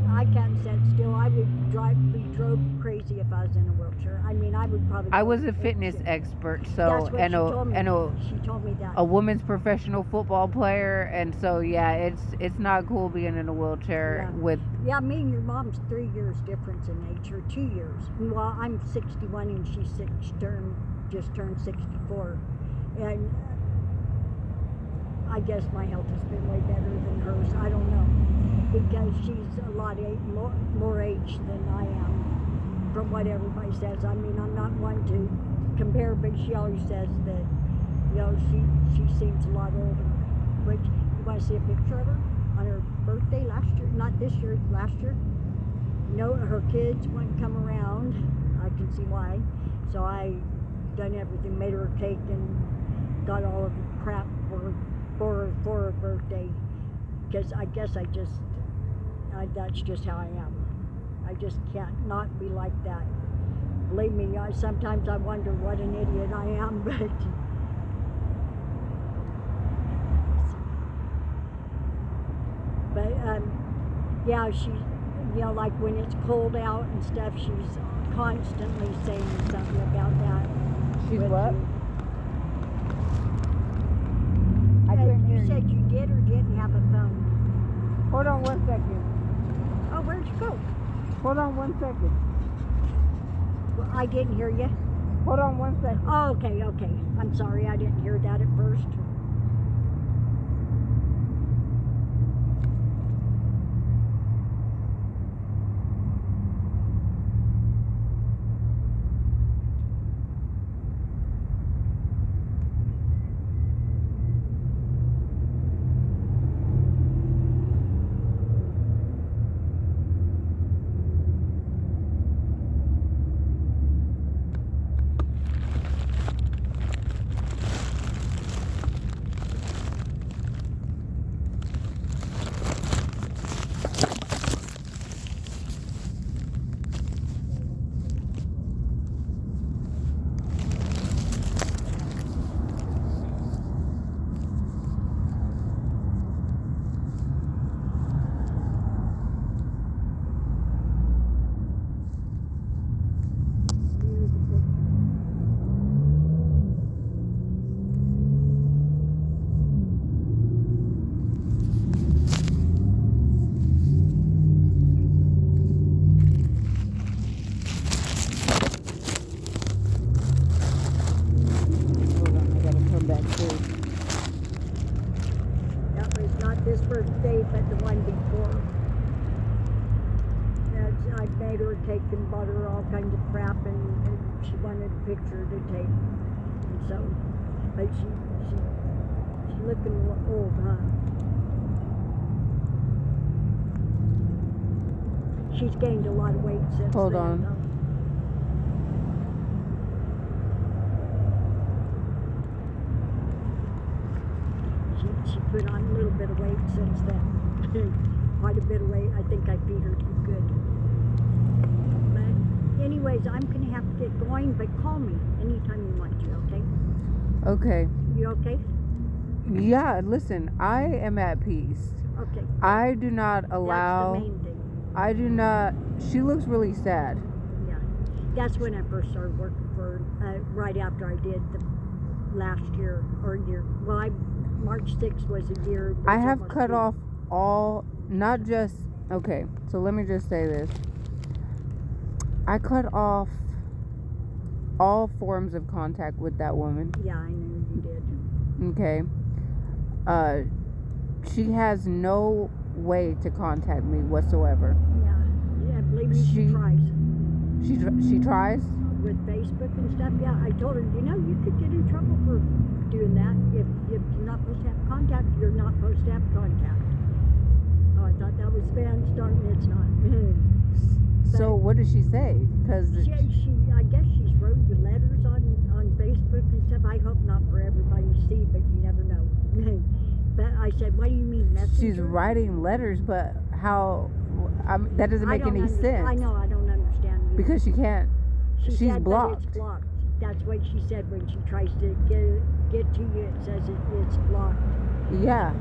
sit still. I would be drove crazy if I was in a wheelchair. I mean, I would probably. I go was a apeshit. fitness expert, so That's what and she told me. She told me that. a women's professional football player, and so yeah, it's not cool being in a wheelchair Yeah. with. Yeah, me and your mom's 3 years difference in age, or 2 years. Well, I'm 61 and she's just turned 64, and I guess my health has been way better than hers. I don't know, because she's a lot more age than I am, from what everybody says. I mean, I'm not one to compare, but she always says that, you know, she seems a lot older. Which, you want to see a picture of her on her birthday last year? Not this year, last year. No, her kids wouldn't come around. I can see why. So I done everything, made her a cake and got all of the crap for her birthday. Because I guess that's just how I am. I just can't not be like that. Believe me, sometimes I wonder what an idiot I am, but yeah, she's, you know, like when it's cold out and stuff, she's constantly saying something about that. She's with what? you. I couldn't hear You said you did or didn't have a phone. Hold on 1 second. Oh, where'd you go? Hold on 1 second. Well, I didn't hear you. Hold on 1 second. Oh, okay. I'm sorry, I didn't hear that at first. I made her a cake and bought her all kinds of crap, and she wanted a picture to take. And so, but she's looking a little old, huh? She's gained a lot of weight since Hold then. on. Though. She put on a little bit of weight since then. Quite a bit of weight. I think I beat her too good. But anyways, I'm going to have to get going, but call me anytime you want to, okay? Okay. You okay? Yeah, listen, I am at peace. Okay. I do not allow... That's the main thing. I do not... She looks really sad. Yeah. That's when I first started working for, right after I did the last year, or year. Well, March 6th was a year. I have cut off all, not just... Okay, so let me just say this. I cut off all forms of contact with that woman. Yeah, I knew you did. Okay. She has no way to contact me whatsoever. Yeah, believe me, she tries. She tries? With Facebook and stuff, yeah. I told her, you could get in trouble for doing that. If you're not supposed to have contact, you're not supposed to have contact. Oh, I thought that was fan starting. It's not. So what does she say? Because I guess she's wrote you letters on Facebook and stuff. I hope not for everybody to see, but you never know. But I said, what do you mean, messenger? She's writing letters, but how? That doesn't make any sense. I know, I don't understand. Either. Because she can't. She's blocked. It's blocked. That's what she said when she tries to get to you. It says it's blocked. Yeah.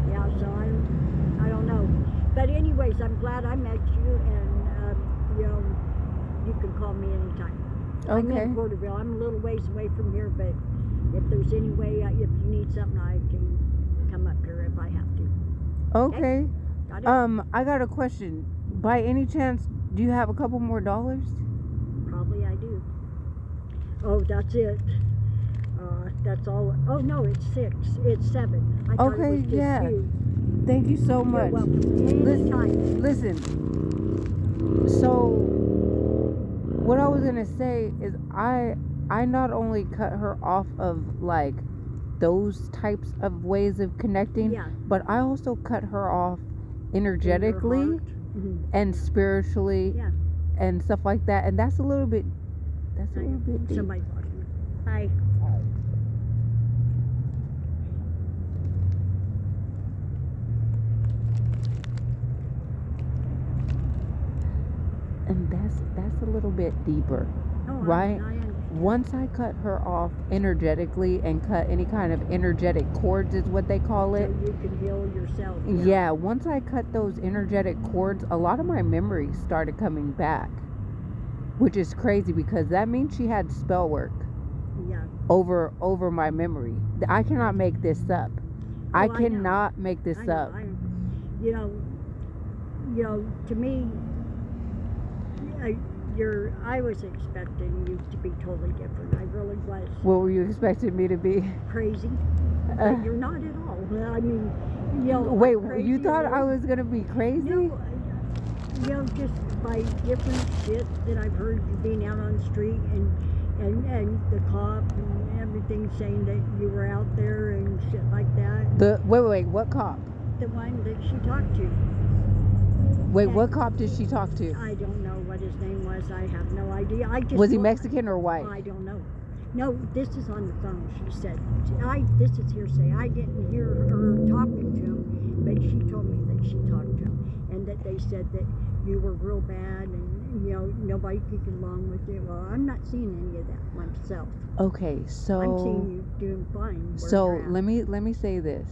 Yeah. So I don't know. But anyways, I'm glad I met you, and you can call me anytime. Okay. I'm in Porterville. I'm a little ways away from here, but if there's any way, if you need something, I can come up here if I have to. Okay. Got it? I got a question. By any chance, do you have a couple more dollars? Probably I do. Oh, that's it. That's all. Oh no, it's 6. It's 7. I thought it was just yeah. you. Thank you so much. You're welcome. Anytime. Listen. So, what I was gonna say is, I not only cut her off of like those types of ways of connecting, but I also cut her off energetically and spiritually and stuff like that. And that's a little bit deep. Somebody's watching. Hi. And that's a little bit deeper, right? Once I cut her off energetically and cut any kind of energetic cords is what they call it. So you can heal yourself. Yeah, once I cut those energetic cords, a lot of my memories started coming back, which is crazy because that means she had spell work over my memory. I cannot make this up. I cannot make this up. To me, I was expecting you to be totally different. I really was. What were you expecting me to be? Crazy. But you're not at all. I mean, Wait, you thought I was gonna be crazy? No, just by different shit that I've heard you being out on the street and the cop and everything saying that you were out there and shit like that. Wait, what cop? The one that she talked to. Wait, what cop did she talk to? I don't know what his name was. I have no idea. Was he Mexican or white? I don't know. No, this is on the phone, she said. This is hearsay. I didn't hear her talking to him, but she told me that she talked to him. And that they said that you were real bad and, nobody could get along with you. Well, I'm not seeing any of that myself. Okay, so... I'm seeing you doing fine. So, let me say this.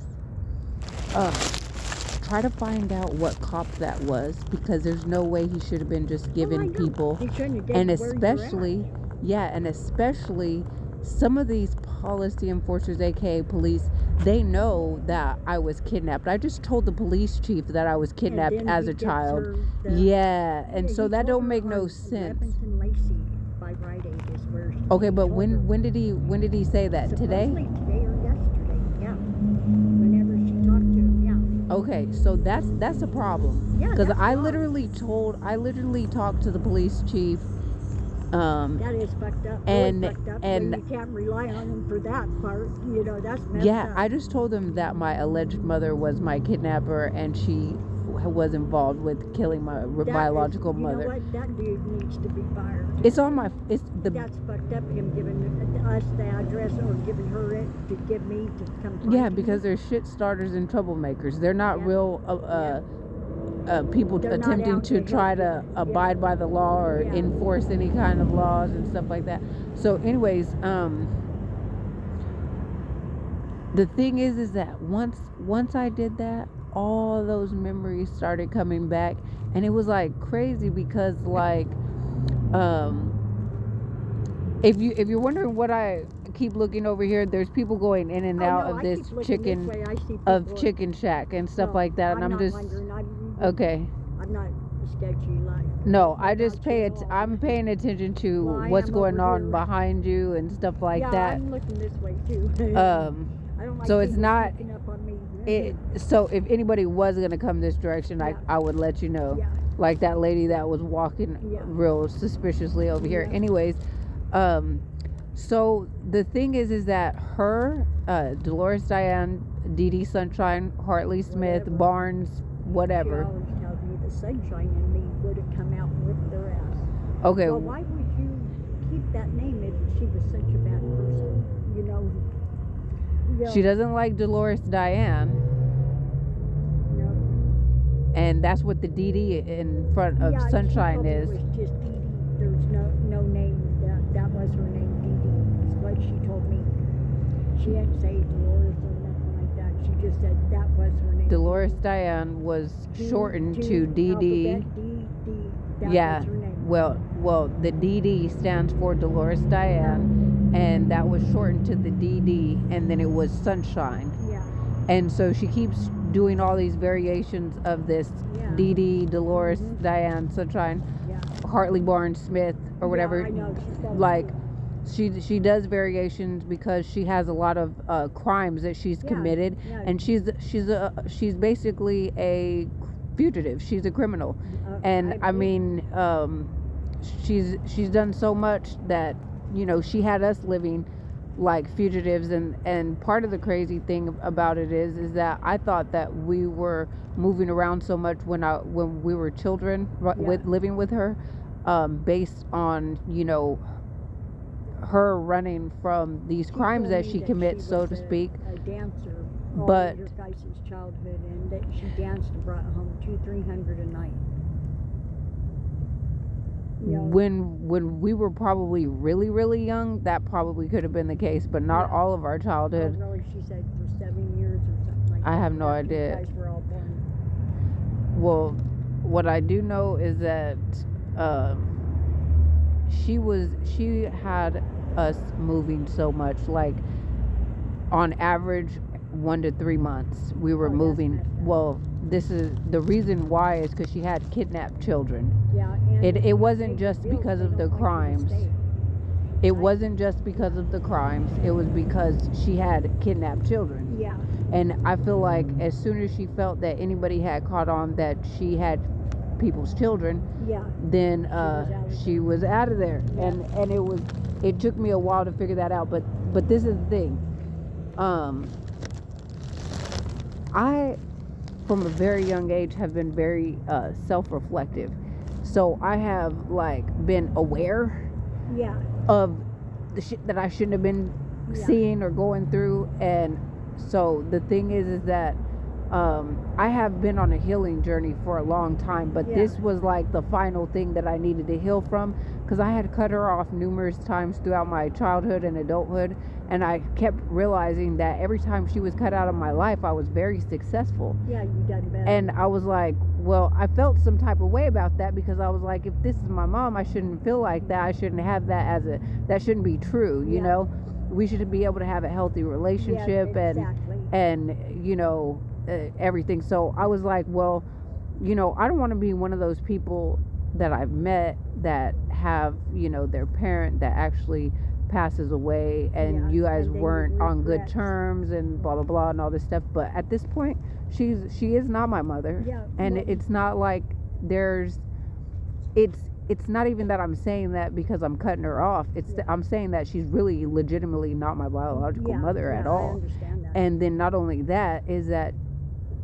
Try to find out what cop that was, because there's no way he should have been just giving people, and especially some of these policy enforcers, aka police, they know that I was kidnapped. I just told the police chief that I was kidnapped as a child. And so that don't make no sense. Okay, but when did he say that? Today? Today or yesterday, yeah. Whenever she talked to him, Okay, so that's a problem. Yeah, Because that's I wrong. literally talked to the police chief. That is fucked up. and- Really fucked up. and- When you can't rely on them for that part. You know, that's messed Yeah, up. I just told him that my alleged mother was my kidnapper and she was involved with killing my biological mother. You know what? That dude needs to be fired. It's the That's fucked up. Him giving us the address or giving her it to give me to come. Find yeah, you. because they're shit starters and troublemakers. They're not Yeah. real people They're not attempting out to to try help to you. abide Yeah. by the law or Yeah. enforce any kind of laws and stuff like that. So anyways, the thing is that once I did that, all those memories started coming back, and it was like crazy because like if you're wondering what I keep looking over here, there's people going in and out of this chicken chicken shack and stuff like that, and I'm just okay. I'm not sketchy like. No, I just I'm paying attention to Well, I what's am going over on here. behind you and stuff like yeah, that. I'm looking this way too. I don't like so it's people not sneaking up on me. so if anybody was gonna come this direction, Yeah. I would let you know. Yeah. Like that lady that was walking Yeah. real suspiciously over here. Yeah. Anyways, so the thing is that her, Dolores, Diane, Dee Dee, Sunshine, Hartley, Smith, Whatever. Barnes, whatever. She always tells me the sunshine in me would have come out and whipped their ass. Okay. Well, why would you keep that name if she was such a bad person? You know. She doesn't like Dolores Diane, No. and that's what the Dee Dee in front of Yeah, Sunshine she is. told me it was just Dee Dee. There's no name. That was her name, Dee Dee. Is what she told me. She didn't say Dolores or nothing like that. She just said that was her name. Dolores Diane was shortened to Dee Dee. Alphabet D. That Yeah. was her name. Well, the Dee Dee stands for Dolores Diane, and that was shortened to the Dee Dee, and then it was Sunshine. Yeah. And so she keeps doing all these variations of this Yeah. Dee Dee, Dolores, Mhm. Diane, Sunshine, Yeah. Hartley, Barnes, Smith, or whatever. Yeah, I know. She's got Like she does variations because she has a lot of crimes that she's Yeah, committed, yeah. and she's basically a fugitive. She's a criminal, and I mean, she's done so much that she had us living like fugitives, and part of the crazy thing about it is that I thought that we were moving around so much when we were children with living with her, based on her running from these crimes that she commits, so to speak. A dancer. But your guys' childhood, and that she danced and brought home $200-300 a night. when we were probably really, really young, that probably could have been the case, but not all of our childhood. Oh, really? She said for 7 years or something like that. I have no after idea. You guys were all born. Well, what I do know is that she had us moving so much, like on average 1 to 3 months we were Oh, that's moving. messed up. Well, this is the reason why is because she had kidnapped children. Yeah, and It wasn't they just bills, because they of the don't want you to crimes. stay. It wasn't just because of the crimes. It was because she had kidnapped children. Yeah. And I feel like as soon as she felt that anybody had caught on that she had people's children, Yeah. then she was out of there. Yeah. And it took me a while to figure that out. But this is the thing. I, from a very young age, have been very self-reflective. So I have been aware Yeah. of the shit that I shouldn't have been Yeah. seeing or going through. And so the thing is that I have been on a healing journey for a long time, but Yeah. this was like the final thing that I needed to heal from, because I had cut her off numerous times throughout my childhood and adulthood, and I kept realizing that every time she was cut out of my life, I was very successful. Yeah, you done better. And I was like, well, I felt some type of way about that, because I was like, if this is my mom, I shouldn't feel like that. I shouldn't have that that shouldn't be true, you Yeah. know? We should be able to have a healthy relationship exactly. and everything. So I was like, well, I don't want to be one of those people that I've met that have, their parent that actually passes away, and Yeah, you guys and then you weren't on good regret. terms and blah blah blah and all this stuff. But at this point, she is not my mother. Yeah. And well, it's not like it's not even that I'm saying that because I'm cutting her off. I'm saying that she's really legitimately not my biological mother at all. I understand that. And then not only that is that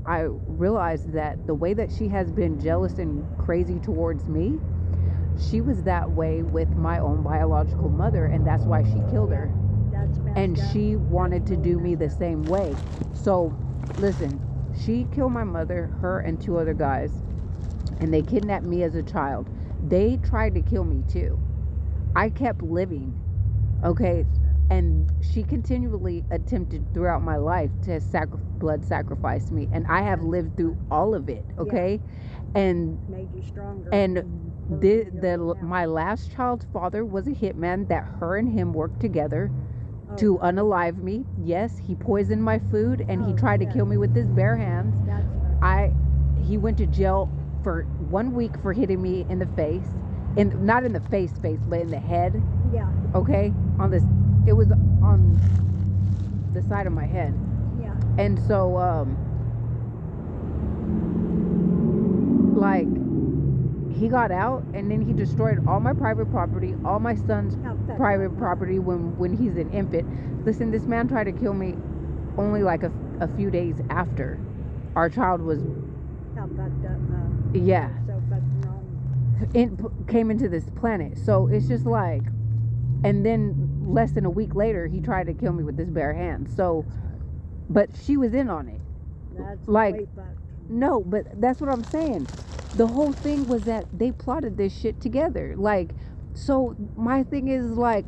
I realized that the way that she has been jealous and crazy towards me, she was that way with my own biological mother, and that's why she killed her. That's messed And up. she wanted That's to really do me messed the up. same way. So listen, she killed my mother, her and 2 other guys, and they kidnapped me as a child. They tried to kill me too. I kept living, okay? And she continually attempted throughout my life to blood sacrifice me, and I have lived through all of it, okay? And Made you stronger. and burned my last child's father was a hitman that her and him worked together Oh, to unalive me. Yes, he poisoned my food, and he Oh, tried to yeah. kill me with his bare hands. That's He went to jail for 1 week for hitting me in the face, not in the face, but in the head. yeah. Okay, it was on the side of my head. Yeah. And so like, he got out, and then he destroyed all my private property, all my son's private property when he's an infant. Listen, this man tried to kill me only like a few days after our child was How fucked up. yeah So fucking wrong. came into this planet. So it's just like, and then less than a week later he tried to kill me with his bare hands. So, but she was in on it. That's Like, way fucked. no, but that's what I'm saying. The whole thing was that they plotted this shit together. Like, so my thing is, like,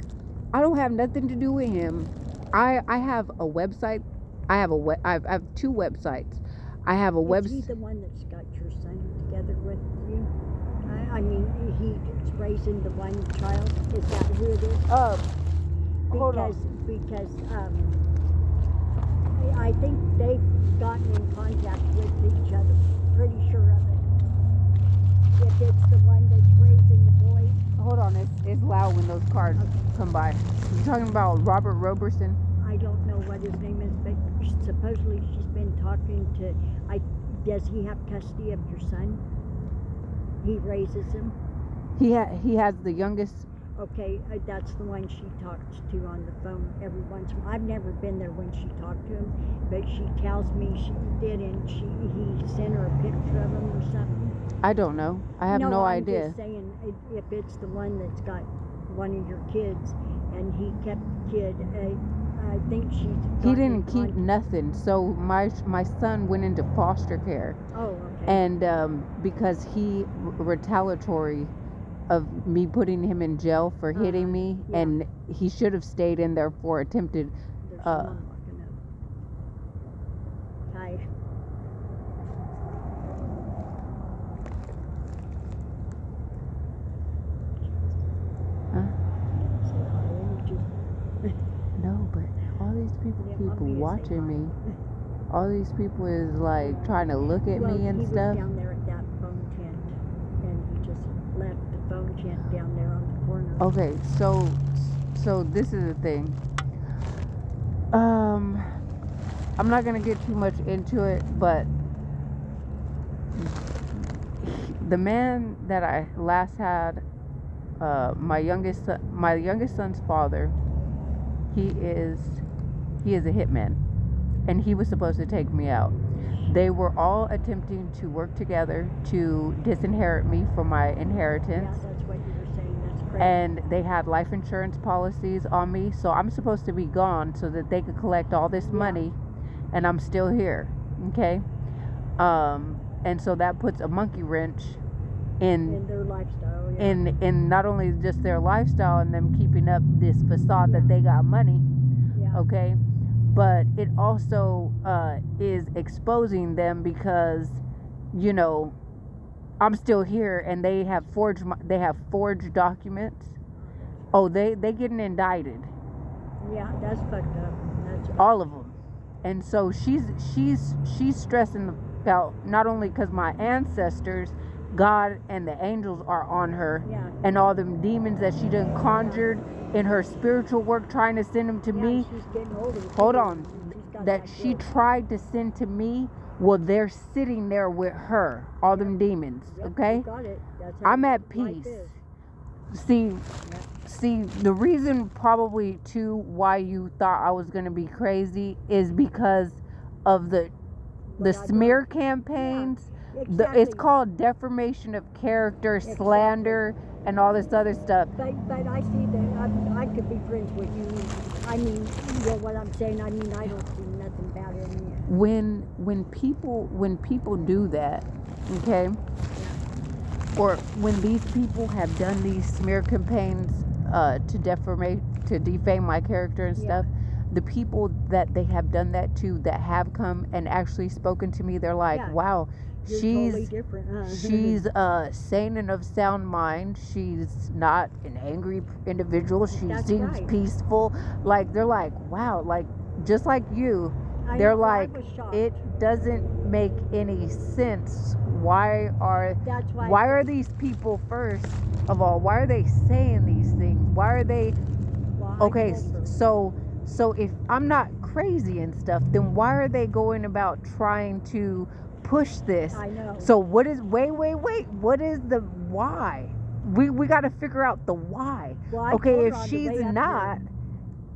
I don't have nothing to do with him. I have a website. I have 2 websites. I have a Is he website. the one that's got your son together with you? I mean, he's raising the one child. Is that who it is? Hold on. Because I think they've gotten in contact with each other. Pretty sure of it. If it's the one that's raising the boy. Hold on, it's loud when those cars come by. You're talking about Robert Roberson? I don't know what his name is, but supposedly she's been talking to. Does he have custody of your son? He raises him. He has the youngest. Okay, that's the one she talks to on the phone every once in a while. I've never been there when she talked to him, but she tells me she did, and he sent her a picture of him or something. I don't know. I have no I'm idea. just saying, if it's the one that's got one of your kids, and he kept the kid, I think she's. He didn't keep nothing. So my son went into foster care. Oh, okay. And because he retaliatory of me putting him in jail for hitting me, yeah. and he should have stayed in there for attempted. There's someone walking up. Hi. Huh? Say hi, and you just- No, but all these people Yeah, keep want me to say watching hi. me. All these people is like trying to look at me and he stuff. was down there at that phone tent, and he just left the phone tent down there on the corner. Okay, so this is the thing. I'm not gonna get too much into it, but the man that I last had, my youngest son's father, he is a hitman, and he was supposed to take me out. They were all attempting to work together to disinherit me from my inheritance. Yeah, that's what you were saying. That's crazy. And they had life insurance policies on me, so I'm supposed to be gone so that they could collect all this money, and I'm still here. Okay, and so that puts a monkey wrench in their lifestyle. Yeah. in not only just their lifestyle and them keeping up this facade that they got money. Yeah. Okay, but it also is exposing them because, you know, I'm still here, and they have forged documents. Oh, they getting indicted. Yeah, that's fucked up. That's All of them. And so she's stressing about, not only because my ancestors, God and the angels are on her, Yeah. and all them demons that she done conjured in her spiritual work, trying to send them to me. She's getting older. Hold on. She's got That she guilt. tried to send to me Well, they're sitting there with her, all them demons, Yep, okay? you got it. That's how I'm at life peace. is. See, the reason probably too why you thought I was gonna be crazy is because of the What I smear learned. campaigns. Exactly. It's called defamation of character, slander, and all this other stuff. But I see that I could be friends with you. I mean, you know what I'm saying. I mean, I don't see nothing bad in you. When people do that, okay, or when these people have done these smear campaigns to defame my character and stuff, the people that they have done that to, that have come and actually spoken to me, they're like, wow, You're she's totally different, huh? she's sane and of sound mind. She's not an angry individual. She seems peaceful. Like, they're like, wow, like just like you. They're like, it doesn't make any sense. Why are these people, first of all, why are they saying these things? Why are they okay? So if I'm not crazy and stuff, then why are they going about trying to push this? I know. So what is wait, what is the why? We got to figure out the why. Well, okay, if she's not,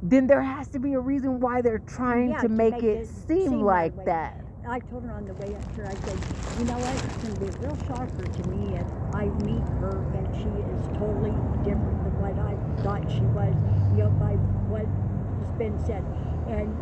then there has to be a reason why they're trying to make it seem like that. I told her on the way up here, I said, you know what, it's going to be a real shocker to me if I meet her and she is totally different than what I thought she was, you know, by what has been said. And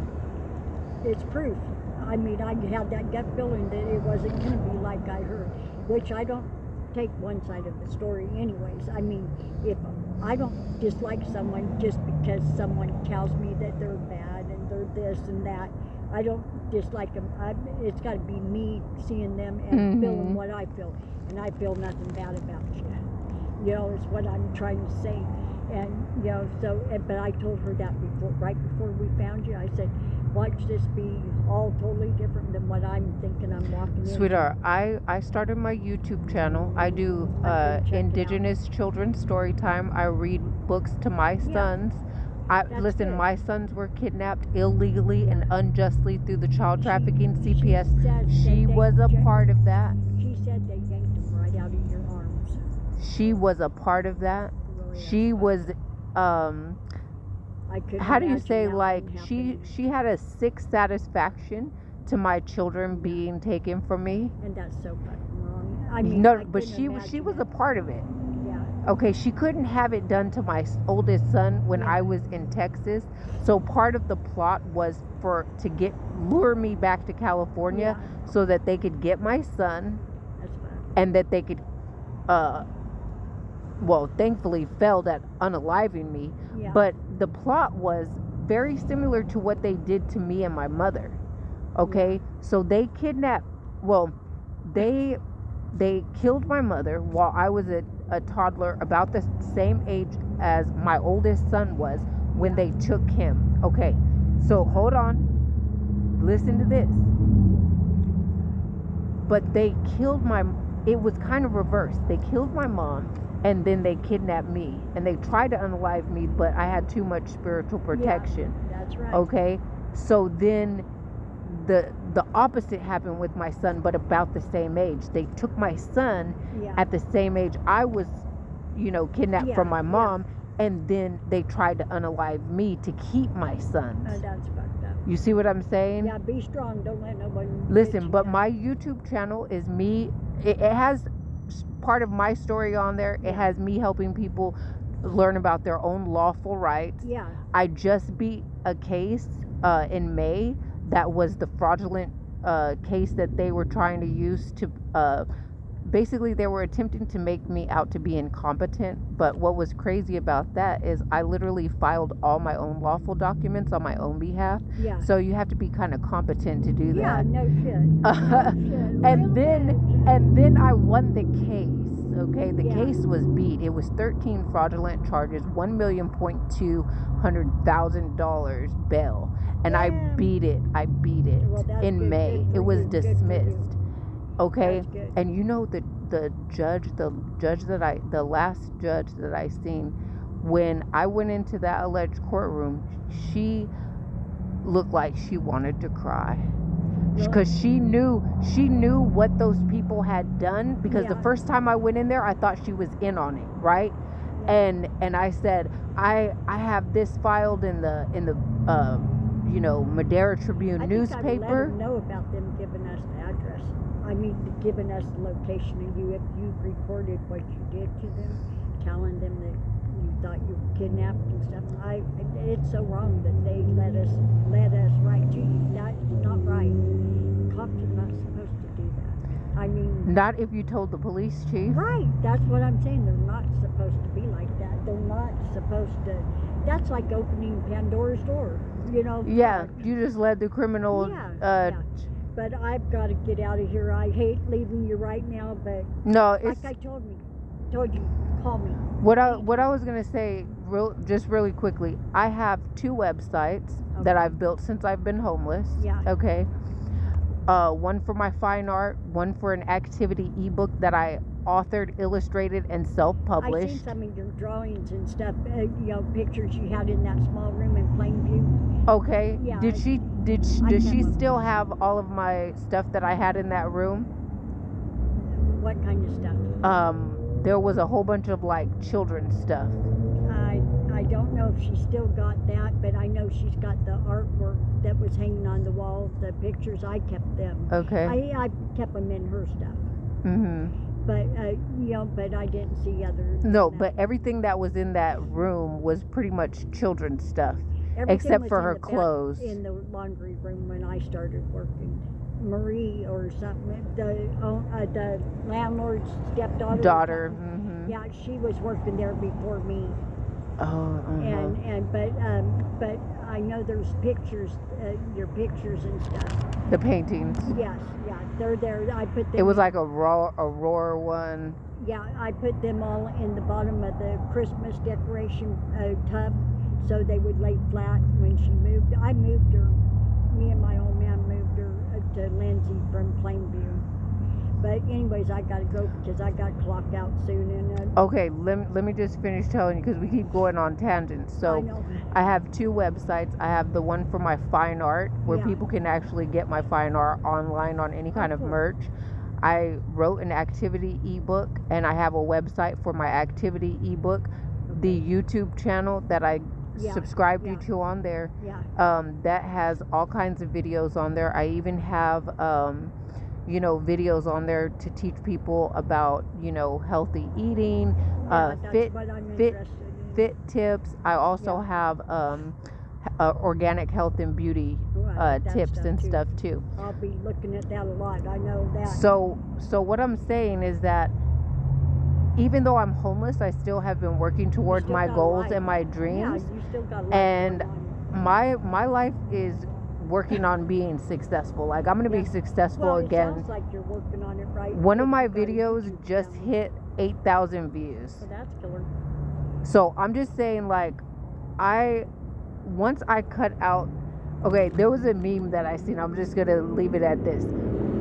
it's proof. I mean, I had that gut feeling that it wasn't going to be like I heard, which I don't take one side of the story anyways. I mean, if I don't dislike someone just because someone tells me that they're bad and they're this and that, I don't dislike them. It's got to be me seeing them and feeling what I feel. And I feel nothing bad about you. You know, is what I'm trying to say. And, you know, but I told her that right before we found you. I said, watch this be all totally different than what I'm thinking I'm walking into. Sweetheart, I started my YouTube channel. I do Indigenous children's story time. I read books to my sons. Listen, my sons were kidnapped illegally and unjustly through the child trafficking CPS. She was a part of that. She said they yanked them right out of your arms. She was a part of that. She was, how do you say, like, she had a sick satisfaction to my children being taken from me. And that's so fucking wrong. I mean, no, but she was a part of it. Okay, she couldn't have it done to my oldest son when I was in Texas. So part of the plot was to lure me back to California so that they could get my son. That's fine. And that they could, thankfully failed at unaliving me. Yeah. But the plot was very similar to what they did to me and my mother. Okay, so they kidnapped. Well, they killed my mother while I was a toddler, about the same age as my oldest son was when they took him. Okay, so hold on, listen to this. But they killed it was kind of reversed. They killed my mom and then they kidnapped me and they tried to unalive me, but I had too much spiritual protection. Yeah, that's right. Okay, so then the opposite happened with my son, but about the same age. They took my son at the same age I was, kidnapped from my mom, and then they tried to unalive me to keep my son. Oh, that's fucked up. You see what I'm saying? Yeah, be strong. Don't let nobody. Listen, but my YouTube channel is me. It has part of my story on there. It has me helping people learn about their own lawful rights. Yeah. I just beat a case in May. That was the fraudulent case that they were trying to use to, basically they were attempting to make me out to be incompetent. But what was crazy about that is I literally filed all my own lawful documents on my own behalf. Yeah. So you have to be kind of competent to do that. Yeah, no shit. No shit. And then I won the case. Okay, the case was beat. It was 13 fraudulent charges, $1,200,000 bail. And I beat it. Well, in May. It was dismissed. Okay? That's good. And the last judge that I seen, when I went into that alleged courtroom, she looked like she wanted to cry. because she knew what those people had done, because the first time I went in there, I thought she was in on it, right? Yeah. And I said, I have this filed in the Madera Tribune newspaper. I let them know about them giving us the address. I mean, giving us the location, and if you recorded what you did to them, telling them that you thought you were kidnapped and stuff. It's so wrong that they let us write to you. That's not right. Cops are not supposed to do that. I mean, not if you told the police chief. Right. That's what I'm saying. They're not supposed to be like that. They're not supposed to. That's like opening Pandora's door. Yeah. You just led the criminal. Yeah. But I've got to get out of here. I hate leaving you right now, but no, it's like I told you, call me. What I was gonna say, just really quickly, I have 2 websites that I've built since I've been homeless. Yeah. Okay. One for my fine art, one for an activity ebook that I authored, illustrated, and self-published. I've seen some of your drawings and stuff. Pictures you had in that small room in Plainview. Okay. Yeah. Does she still have all of my stuff that I had in that room? What kind of stuff? There was a whole bunch of like children's stuff. I don't know if she's still got that, but I know she's got the artwork that was hanging on the wall. The pictures, I kept them. Okay. I kept them in her stuff. Mm-hmm. But I didn't see other. No, but everything that was in that room was pretty much children's stuff, except for her clothes. In the laundry room when I started working. Marie or something, the landlord's stepdaughter. Mm-hmm. Yeah, she was working there before me. Oh. Uh-huh. But I know there's pictures, your pictures and stuff. The paintings. Yes, yeah, they're there. I put them. It was like a Aurora one. Yeah, I put them all in the bottom of the Christmas decoration tub, so they would lay flat when she moved. I moved her. Me and my old man moved her to Lindsay from Plainview. But anyways, I gotta go because I got clocked out soon. And okay, let me just finish telling you, because we keep going on tangents. So I have 2 websites. I have the one for my fine art, where people can actually get my fine art online on any kind of merch. I wrote an activity ebook, and I have a website for my activity ebook. The YouTube channel that I subscribed you to on there, that has all kinds of videos on there. I even have videos on there to teach people about healthy eating, fit tips. I also have organic health and beauty tips and stuff too. I'll be looking at that a lot. I know that. So what I'm saying is that even though I'm homeless, I still have been working towards my goals and my dreams. Yeah, you still got a life. And my life is working on being successful. Like, I'm gonna be successful again. It sounds like you're working on it right. One of my videos just hit 8,000 views. So that's killer. So I'm just saying, like, once I cut out. Okay, there was a meme that I seen. I'm just gonna leave it at this.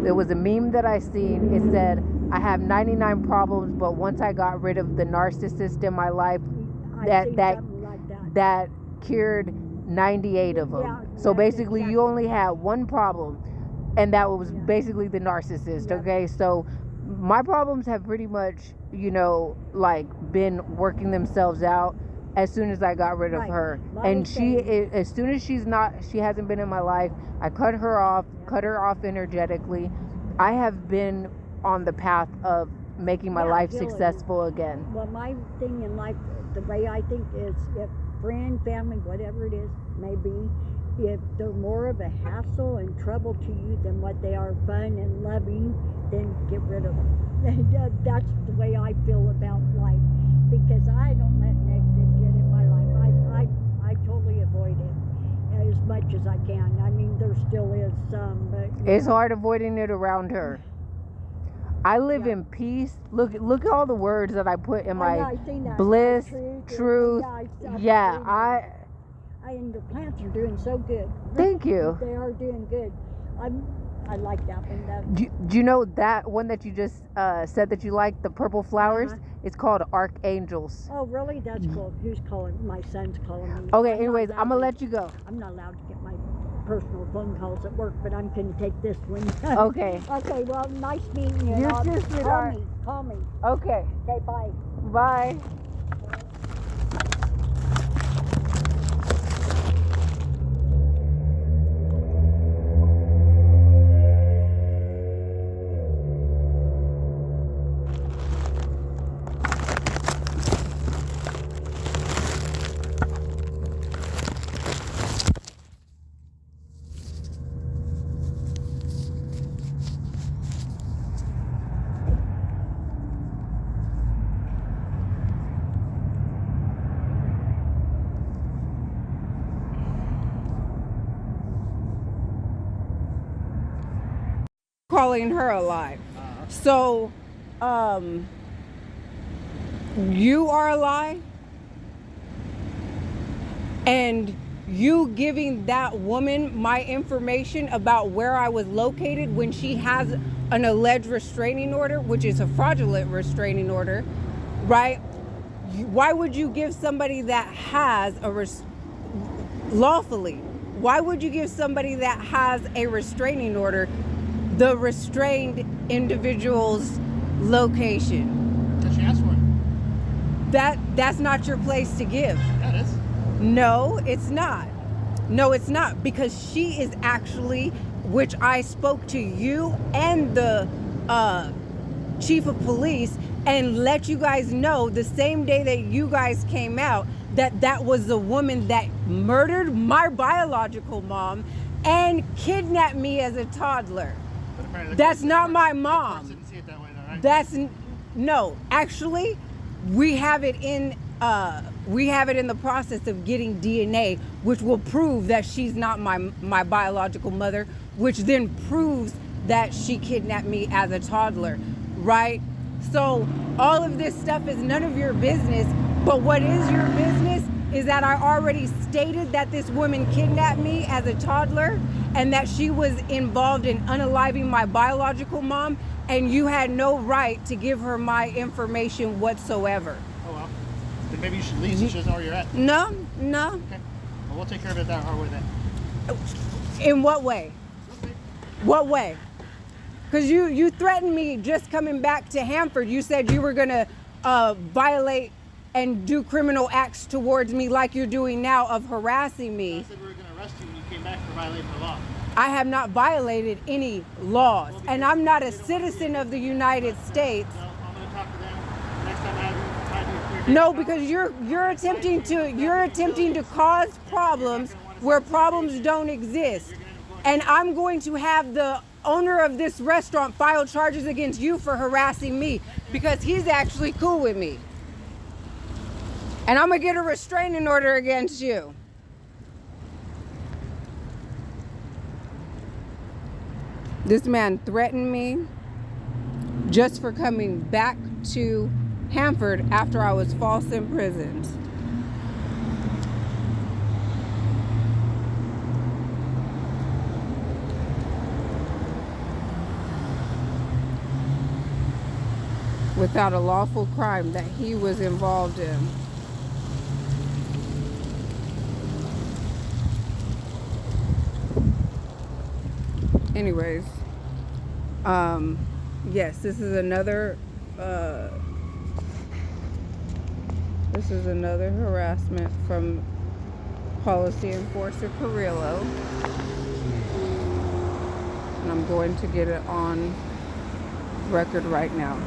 There was a meme that I seen. It said, I have 99 problems, but once I got rid of the narcissist in my life, that cured 98 of them. Yeah, so basically, you only had one problem, and that was basically the narcissist. Okay, so my problems have pretty much, been working themselves out as soon as I got rid of her. And as soon as she hasn't been in my life, I cut her off energetically. I have been on the path of making my life successful again. Well, my thing in life, the way I think is, if friend, family, whatever it is, maybe, if they're more of a hassle and trouble to you than what they are fun and loving, then get rid of them. That's the way I feel about life, because I don't let negative get in my life. I totally avoid it as much as I can. I mean, there still is some, but it's hard avoiding it around her. I live in peace. Look at all the words that I put in my bliss, truth. And the plants are doing so good. Thank you. They are doing good. I like that one. Do you know that one that you just said that you like, the purple flowers? It's called archangels. Oh, really? That's cool. Who's calling? My son's calling me. Okay, anyways, I'm going to let you go. I'm not allowed to get my personal phone calls at work, but I'm going to take this one. Okay. Okay, well, nice meeting you. You too, sweetheart. Call me. Okay. Okay, bye. Bye. Calling her a lie. So, you are a lie, and you giving that woman my information about where I was located when she has an alleged restraining order, which is a fraudulent restraining order, right? Why would you give somebody that has lawfully? Why would you give somebody that has a restraining order the restrained individual's location? Because she asked for it. That's not your place to give. Yeah, it is. No, it's not. No, it's not, because she is actually, which I spoke to you and the chief of police and let you guys know the same day that you guys came out that was the woman that murdered my biological mom and kidnapped me as a toddler. That's not my mom. Didn't see it that way, though, right? That's no. Actually, we have it in the process of getting DNA, which will prove that she's not my biological mother, which then proves that she kidnapped me as a toddler, right? So all of this stuff is none of your business. But what is your business is that I already stated that this woman kidnapped me as a toddler and that she was involved in unaliving my biological mom, and you had no right to give her my information whatsoever. Oh, well. Then maybe you should leave so she doesn't know where you're at. No. Okay. Well, we'll take care of it that hard way then. In what way? Okay. What way? Because you threatened me just coming back to Hanford. You said you were going to violate and do criminal acts towards me like you're doing now of harassing me. I said we were going to arrest you when you came back for violating the law. I have not violated any laws, and I'm not a citizen of the United States. Well, I'm going to talk to them next time I have you. No, because you're attempting to cause problems where problems don't exist. And I'm going to have the owner of this restaurant file charges against you for harassing me because he's actually cool with me. And I'm going to get a restraining order against you. This man threatened me just for coming back to Hanford after I was false imprisoned. Without a lawful crime that he was involved in. Anyways, yes, this is another harassment from Policy Enforcer Carrillo, and I'm going to get it on record right now.